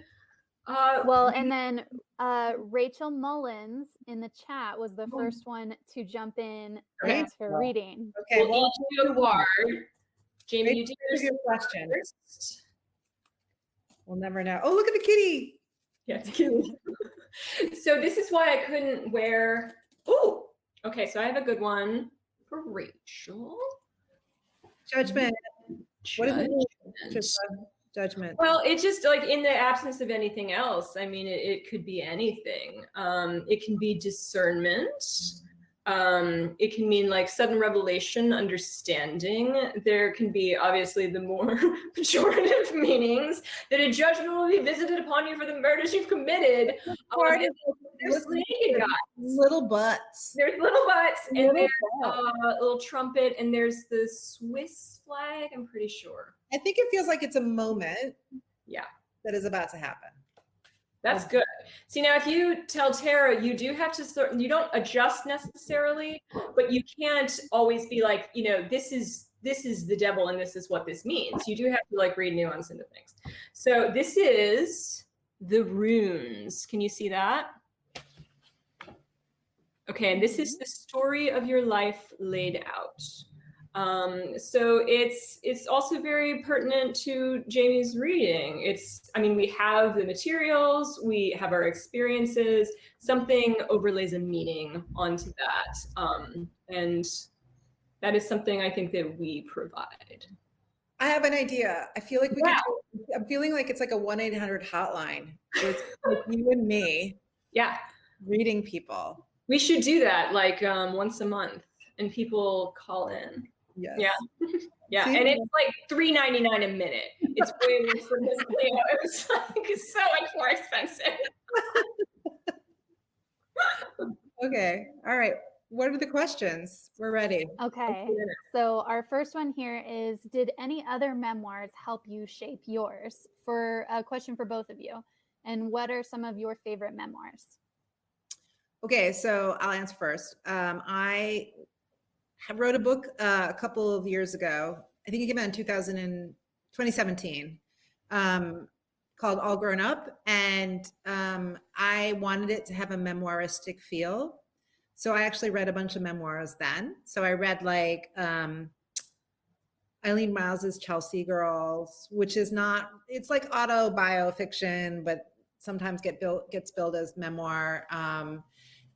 And then Rachel Mullins in the chat was the first one to jump in and ask for reading. Okay. We'll do a card. Jamie, you do your question first. We'll never know. Oh, look at the kitty. Yeah, it's cute. So this is why I couldn't wear. Oh, okay. So I have a good one for Rachel. Judgment. What is it? Judgment. Well, it's just like in the absence of anything else. I mean, it could be anything. It can be discernment. It can mean like sudden revelation, understanding. There can be obviously the more pejorative meanings that a judgment will be visited upon you for the murders you've committed. There's little butts. There's little butts, and there's a little trumpet, and there's the Swiss flag, I'm pretty sure. I think it feels like it's a moment. Yeah. That is about to happen. That's good. See, now if you tell tarot, you do have to you don't adjust necessarily, but you can't always be like, you know, this is the devil and this is what this means. You do have to like read nuance into things. So this is the runes. Can you see that? Okay, and this is the story of your life laid out. So it's also very pertinent to Jami's reading. I mean, we have the materials, we have our experiences, something overlays a meaning onto that. And that is something I think that we provide. I have an idea. I feel like I'm feeling like it's like a 1-800 hotline. It's like you and me. Yeah. Reading people. We should do that like once a month and people call in. Yes. Yeah. Yeah. See? And it's like $3.99 a minute. It's way less than this. It's so much more expensive. Okay. All right. What are the questions? We're ready. Okay. So our first one here is, did any other memoirs help you shape yours? For a question for both of you. And what are some of your favorite memoirs? Okay, so I'll answer first. I wrote a book a couple of years ago. I think it came out in 2017, called All Grown Up. And I wanted it to have a memoiristic feel. So I actually read a bunch of memoirs then. So I read like Eileen Miles's Chelsea Girls, which is not, it's like autobiofiction, but sometimes gets billed as memoir.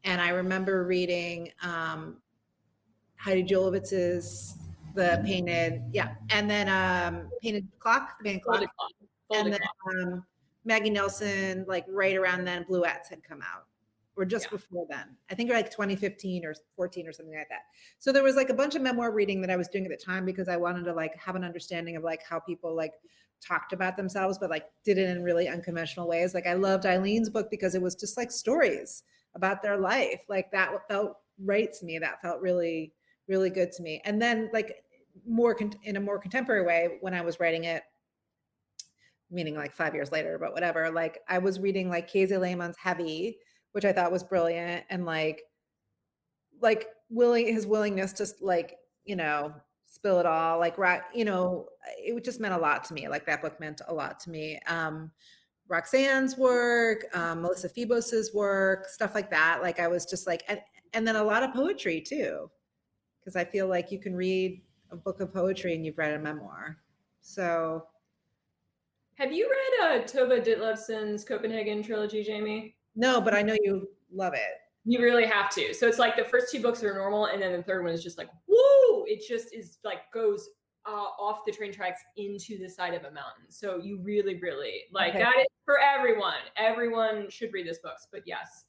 And I remember reading Heidi Julowitz's The Painted, and then Painted Clock, The Painted Clock. And then Maggie Nelson, like right around then, Bluettes had come out, or just before then. I think like 2015 or 14 or something like that. So there was like a bunch of memoir reading that I was doing at the time because I wanted to like have an understanding of like how people like talked about themselves, but like did it in really unconventional ways. Like I loved Eileen's book because it was just like stories about their life. Like that felt right to me. That felt really, really good to me. And then like in a more contemporary way, when I was writing it, meaning like 5 years later, but whatever, like I was reading like Casey Lehman's Heavy, which I thought was brilliant. And like his willingness to like, you know, spill it all, like, you know, it just meant a lot to me. Like that book meant a lot to me. Roxanne's work, Melissa Phoebos's work, stuff like that. Like I was just like, and then a lot of poetry too, because I feel like you can read a book of poetry and you've read a memoir. So. Have you read Tove Ditlevson's Copenhagen trilogy, Jami? No, but I know you love it. You really have to. So it's like the first two books are normal, and then the third one is just like, woo! It just is like goes off the train tracks into the side of a mountain. So you really, really like that is for everyone. Everyone should read this book. But yes.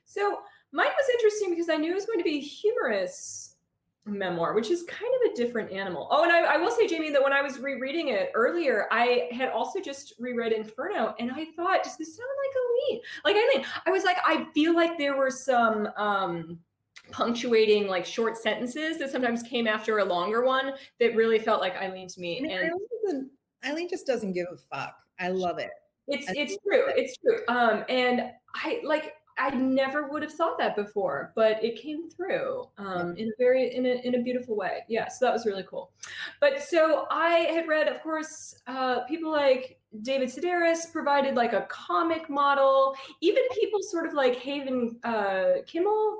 So mine was interesting because I knew it was going to be a humorous memoir, which is kind of a different animal. Oh, and I will say, Jami, that when I was rereading it earlier, I had also just reread Inferno, and I thought, does this sound like Eileen? I was like, I feel like there were some punctuating like short sentences that sometimes came after a longer one that really felt like Eileen to me. And Eileen just doesn't give a fuck. I love it. It's true. It's true. And I never would have thought that before, but it came through in a beautiful way. Yeah, so that was really cool. But so I had read, of course, people like David Sedaris provided like a comic model. Even people sort of like Haven Kimmel.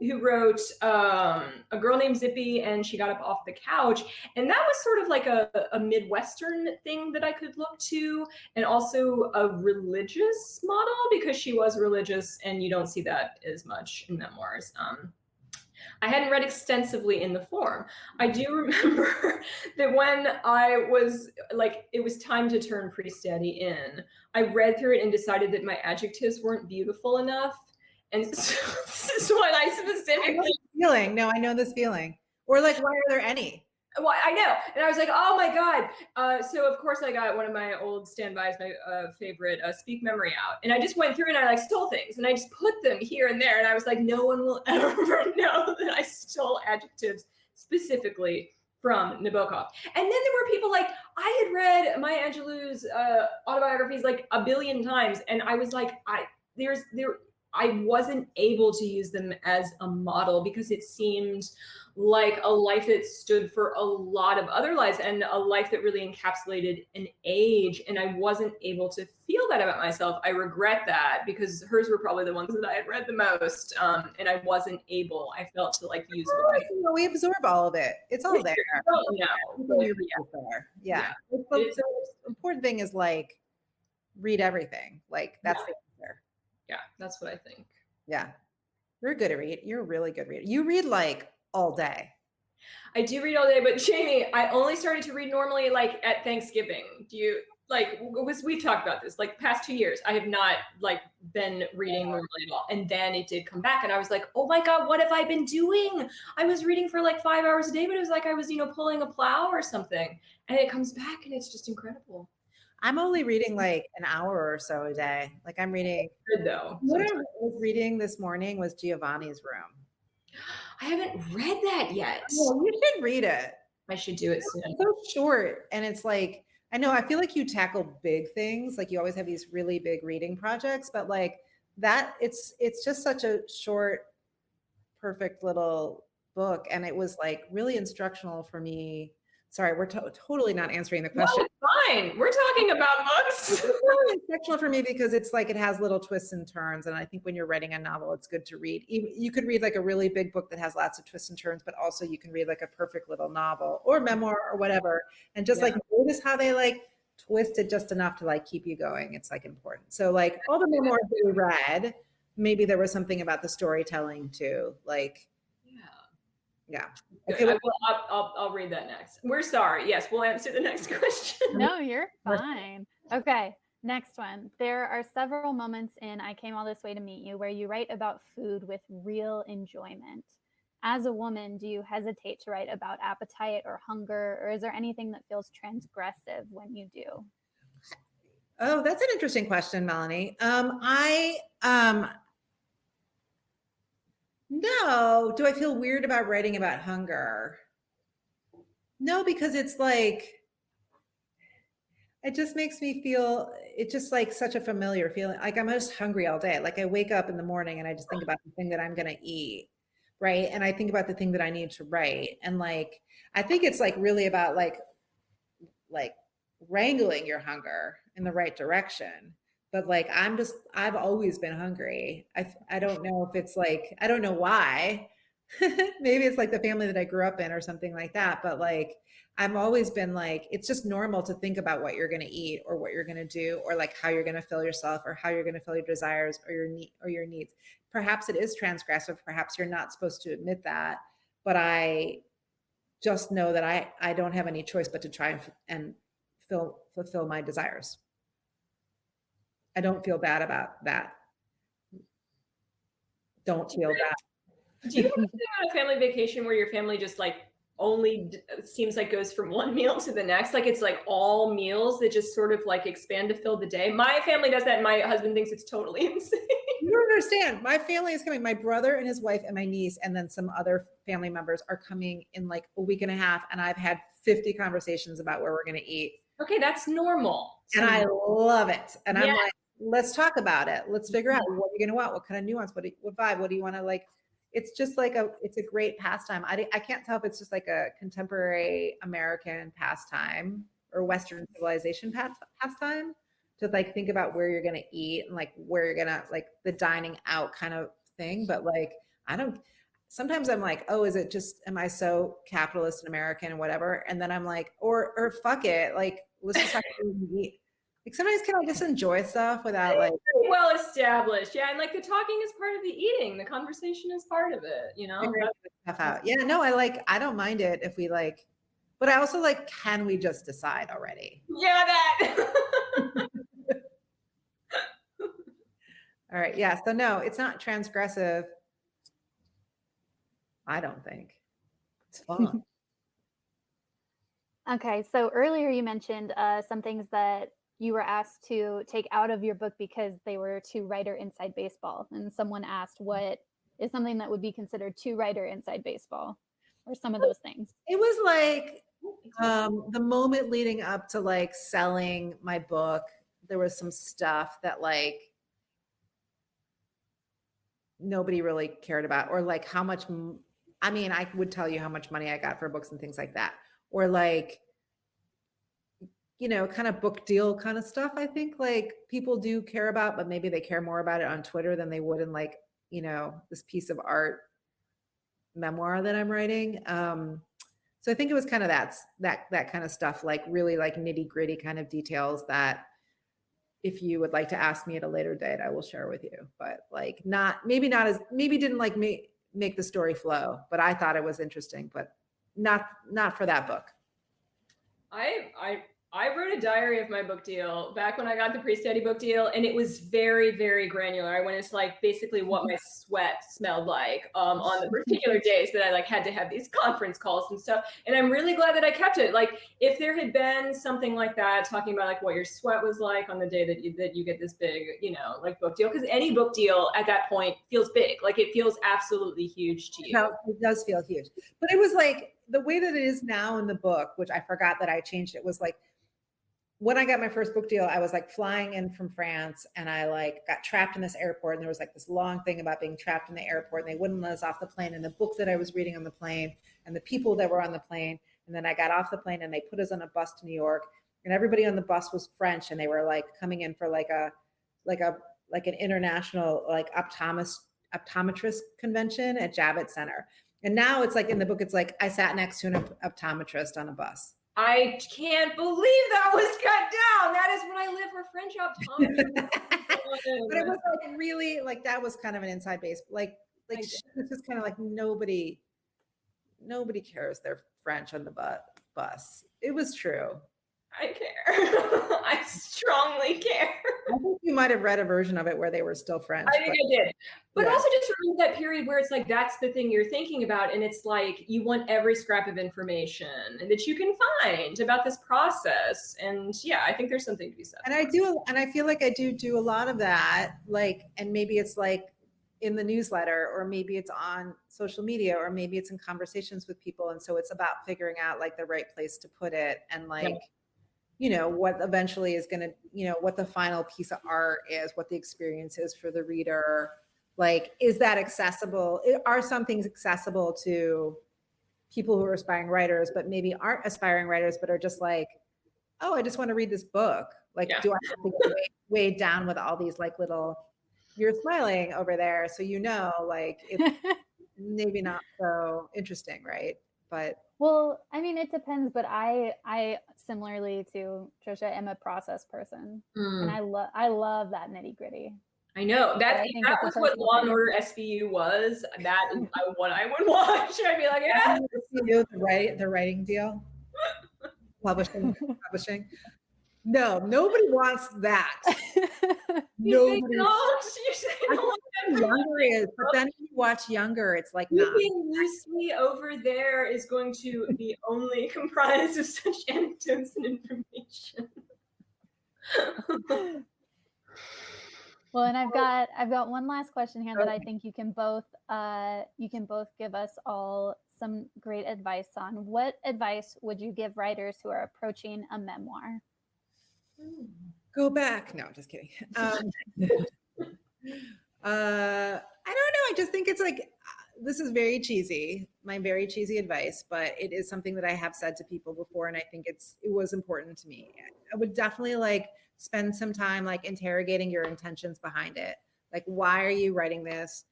Who wrote A Girl Named Zippy and She Got Up Off the Couch. And that was sort of like a Midwestern thing that I could look to, and also a religious model because she was religious, and you don't see that as much in memoirs. I hadn't read extensively in the form. I do remember that when I was like, it was time to turn pretty steady in, I read through it and decided that my adjectives weren't beautiful enough. And so this is what I specifically feeling. No, I know this feeling. Or like, why are there any? Well, I know. And I was like, oh my God. So of course I got one of my old standbys, my favorite Speak Memory out. And I just went through and I like stole things and I just put them here and there. And I was like, no one will ever know that I stole adjectives specifically from Nabokov. And then there were people like, I had read Maya Angelou's autobiographies like a billion times. And I was like, I wasn't able to use them as a model because it seemed like a life that stood for a lot of other lives and a life that really encapsulated an age. And I wasn't able to feel that about myself. I regret that because hers were probably the ones that I had read the most. And I wasn't able, I felt, to like use them. You know, we absorb all of it. It's all there. Yeah. The important thing is like read everything. Like that's the answer. Yeah, that's what I think. Yeah. You're good at read. You're a really good reader. You read like all day. I do read all day, but Jami, I only started to read normally like at Thanksgiving. Do you like we've talked about this, like past 2 years, I have not like been reading normally at all. And then it did come back and I was like, oh my God, what have I been doing? I was reading for like 5 hours a day, but it was like I was, pulling a plow or something. And it comes back and it's just incredible. I'm only reading like an hour or so a day. Like I'm reading. Good though. What I was reading this morning was Giovanni's Room. I haven't read that yet. Well, you should read it. I should do it soon. It's so short. And it's like, I know, I feel like you tackle big things. Like you always have these really big reading projects, but like that, it's just such a short, perfect little book. And it was like really instructional for me. Sorry, we're totally not answering the question. No, it's fine. We're talking about books. It's really instructional for me because it's like it has little twists and turns. And I think when you're writing a novel, it's good to read. You could read like a really big book that has lots of twists and turns, but also you can read like a perfect little novel or memoir or whatever. And just like notice how they like twist it just enough to like keep you going. It's like important. So like all the memoirs that we read, maybe there was something about the storytelling too. Like, yeah. Okay, I'll read that next. We're sorry. Yes, we'll answer the next question. No, you're fine. Okay, next one. There are several moments in I Came All This Way to Meet You where you write about food with real enjoyment. As a woman, do you hesitate to write about appetite or hunger, or is there anything that feels transgressive when you do? Oh, that's an interesting question, Melanie. No. Do I feel weird about writing about hunger? No, because it's like, it just makes me feel, it's just like such a familiar feeling. Like I'm just hungry all day. Like I wake up in the morning and I just think about the thing that I'm going to eat. Right. And I think about the thing that I need to write. And like, I think it's like really about like wrangling your hunger in the right direction. But like, I've always been hungry. I don't know if it's like, I don't know why. Maybe it's like the family that I grew up in or something like that. But like, I've always been like, it's just normal to think about what you're going to eat or what you're going to do, or like how you're going to fill yourself or how you're going to fill your desires or your needs. Perhaps it is transgressive. Perhaps you're not supposed to admit that. But I just know that I don't have any choice but to try and fulfill my desires. I don't feel bad about that. Don't feel bad. Do you ever think on a family vacation where your family just like only seems like goes from one meal to the next? Like it's like all meals that just sort of like expand to fill the day. My family does that and my husband thinks it's totally insane. You don't understand. My family is coming. My brother and his wife and my niece and then some other family members are coming in like a week and a half. And I've had 50 conversations about where we're going to eat. Okay, that's normal. And I love it. And I'm like, let's talk about it. Let's figure out what you're going to want. What kind of nuance? What vibe? What do you want to like? It's just like it's a great pastime. I can't tell if it's just like a contemporary American pastime or Western civilization pastime to like think about where you're going to eat and like where you're going to like the dining out kind of thing. But like, sometimes I'm like, oh, is it just, am I so capitalist and American and whatever? And then I'm like, or fuck it. Like, let's just have to eat. Like sometimes can I just enjoy stuff without like well established. Yeah. And like the talking is part of the eating. The conversation is part of it, stuff out. Yeah, no, I don't mind it if we like, but I also like, can we just decide already? Yeah, that. All right. Yeah. So no, it's not transgressive. I don't think. It's fun. Okay. So earlier you mentioned some things that you were asked to take out of your book because they were too writer inside baseball. And someone asked what is something that would be considered too writer inside baseball or some of those things. It was like the moment leading up to like selling my book, there was some stuff that like, nobody really cared about, or like how much, I mean, I would tell you how much money I got for books and things like that, or like, you know, kind of book deal kind of stuff. I think like people do care about, but maybe they care more about it on Twitter than they would in like, you know, this piece of art memoir that I'm writing. So I think it was kind of that kind of stuff, like really like nitty gritty kind of details that if you would like to ask me at a later date, I will share with you, but like maybe didn't like make the story flow, but I thought it was interesting, but not for that book. I wrote a diary of my book deal back when I got the pre-study book deal, and it was very, very granular. I went into like basically what my sweat smelled like on the particular days that I like had to have these conference calls and stuff. And I'm really glad that I kept it. Like if there had been something like that, talking about like what your sweat was like on the day that you get this big, you know, like book deal, because any book deal at that point feels big. Like it feels absolutely huge to you. No, it does feel huge. But it was like the way that it is now in the book, which I forgot that I changed it, was like, when I got my first book deal, I was like flying in from France, and I like got trapped in this airport, and there was like this long thing about being trapped in the airport, and they wouldn't let us off the plane, and the book that I was reading on the plane and the people that were on the plane. And then I got off the plane and they put us on a bus to New York, and everybody on the bus was French, and they were like coming in for like an international like optometrist convention at Javits Center. And now it's like in the book, it's like I sat next to an optometrist on a bus. I can't believe that was cut down. That is when I lived for French optometry. But it was like really like that was kind of an inside base. Like it's just kind of like nobody cares they're French on the bus. It was true. I care. I strongly care. I think you might have read a version of it where they were still French. I think I did. But also just remember that period where it's like, that's the thing you're thinking about. And it's like, you want every scrap of information that you can find about this process. And yeah, I think there's something to be said. And I feel like I do a lot of that. Like, and maybe it's like in the newsletter, or maybe it's on social media, or maybe it's in conversations with people. And so it's about figuring out like the right place to put it, and like, you know, what eventually is going to, you know, what the final piece of art is, what the experience is for the reader. Like, is that accessible? Are some things accessible to people who are aspiring writers, but maybe aren't aspiring writers, but are just like, oh, I just want to read this book. Like, do I have to get weighed down with all these like little, you're smiling over there, so you know, like it's maybe not so interesting, right? But well, I mean, it depends, but I similarly to Trisha am a process person, and I love that nitty gritty. I know that was what Law and Order SVU was. That is what I would watch. I'd be like, yeah. The writing deal, publishing. No, nobody wants that. Nobody. Younger is, but then when you watch Younger, it's like keeping loosely over there is going to be only comprised of such anecdotes and information. Well, and I've got one last question here that I think you can both give us all some great advice on. What advice would you give writers who are approaching a memoir? Go back. No, I'm just kidding. I don't know. I just think it's like, this is my very cheesy advice, but it is something that I have said to people before. And I think it was important to me. I would definitely like spend some time like interrogating your intentions behind it. Like, why are you writing this?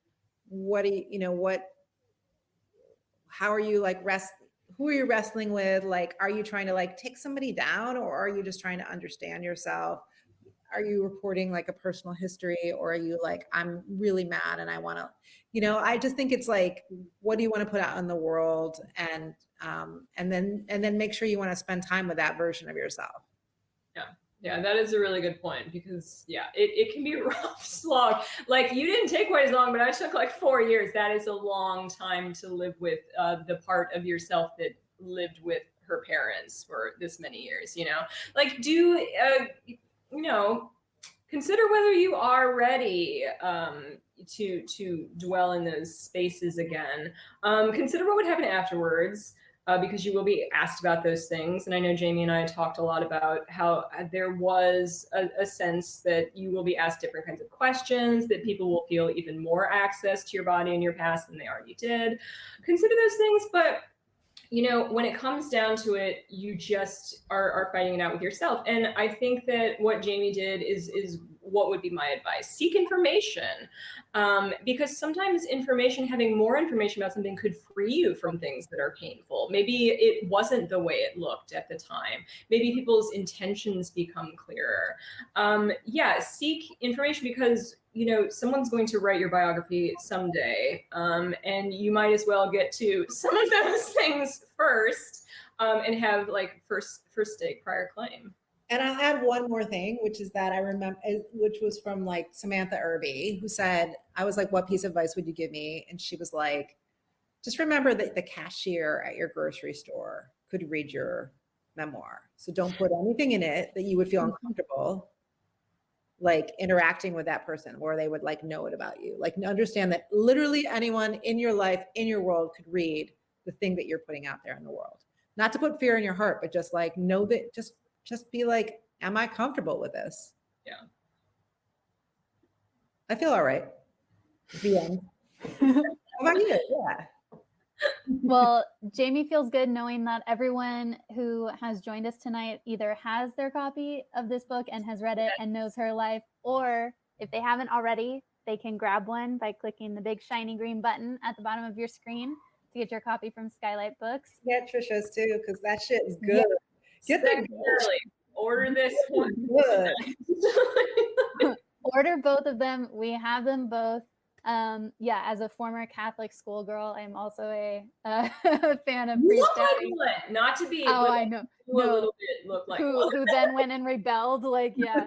What do you, how are you like who are you wrestling with? Like, are you trying to like take somebody down, or are you just trying to understand yourself? Are you reporting like a personal history, or are you like, I'm really mad and I want to, I just think it's like, what do you want to put out in the world? And then make sure you want to spend time with that version of yourself. Yeah, that is a really good point, because it can be a rough slog. Like, you didn't take quite as long, but I took like 4 years. That is a long time to live with the part of yourself that lived with her parents for this many years, like consider whether you are ready to dwell in those spaces again. Consider what would happen afterwards. because you will be asked about those things. And I know Jami and I talked a lot about how there was a sense that you will be asked different kinds of questions, that people will feel even more access to your body and your past than they already did. Consider those things, but when it comes down to it, you just are fighting it out with yourself. And I think that what Jami did is what would be my advice. Seek information, because sometimes having more information about something could free you from things that are painful. Maybe it wasn't the way it looked at the time. Maybe people's intentions become clearer. Seek information, because someone's going to write your biography someday, and you might as well get to some of those things first, and have like first stake prior claim. And I'll add one more thing, which is that I remember, which was from like Samantha Irby, who said, I was like, what piece of advice would you give me? And she was like, just remember that the cashier at your grocery store could read your memoir. So don't put anything in it that you would feel uncomfortable like interacting with that person, or they would like know it about you. Like understand that literally anyone in your life, in your world, could read the thing that you're putting out there in the world. Not to put fear in your heart, but just like know that, just be like, am I comfortable with this? Yeah. I feel all right. The end. How about you? Yeah. Well, Jami feels good knowing that everyone who has joined us tonight either has their copy of this book and has read it and knows her life, or if they haven't already, they can grab one by clicking the big shiny green button at the bottom of your screen to get your copy from Skylight Books. Yeah, Trisha's too, because that shit is good. Get that early. Order this one. Good. Order both of them. We have them both. As a former Catholic schoolgirl, I'm also a fan of Priest Daddy. Not to be. I know. A little bit look like who then went and rebelled. Like, yeah.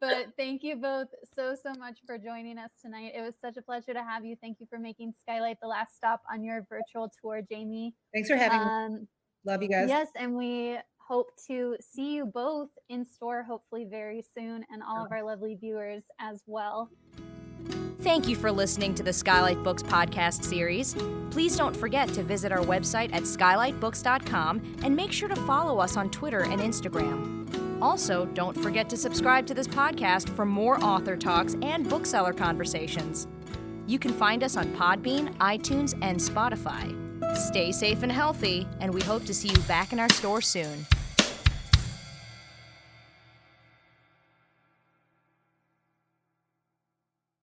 But thank you both so much for joining us tonight. It was such a pleasure to have you. Thank you for making Skylight the last stop on your virtual tour, Jami. Thanks for having me. Love you guys. Yes, and we hope to see you both in store hopefully very soon, and all of our lovely viewers as well. Thank you for listening to the Skylight Books podcast series. Please don't forget to visit our website at skylightbooks.com and make sure to follow us on Twitter and Instagram. Also, don't forget to subscribe to this podcast for more author talks and bookseller conversations. You can find us on Podbean, iTunes, and Spotify. Stay safe and healthy, and we hope to see you back in our store soon.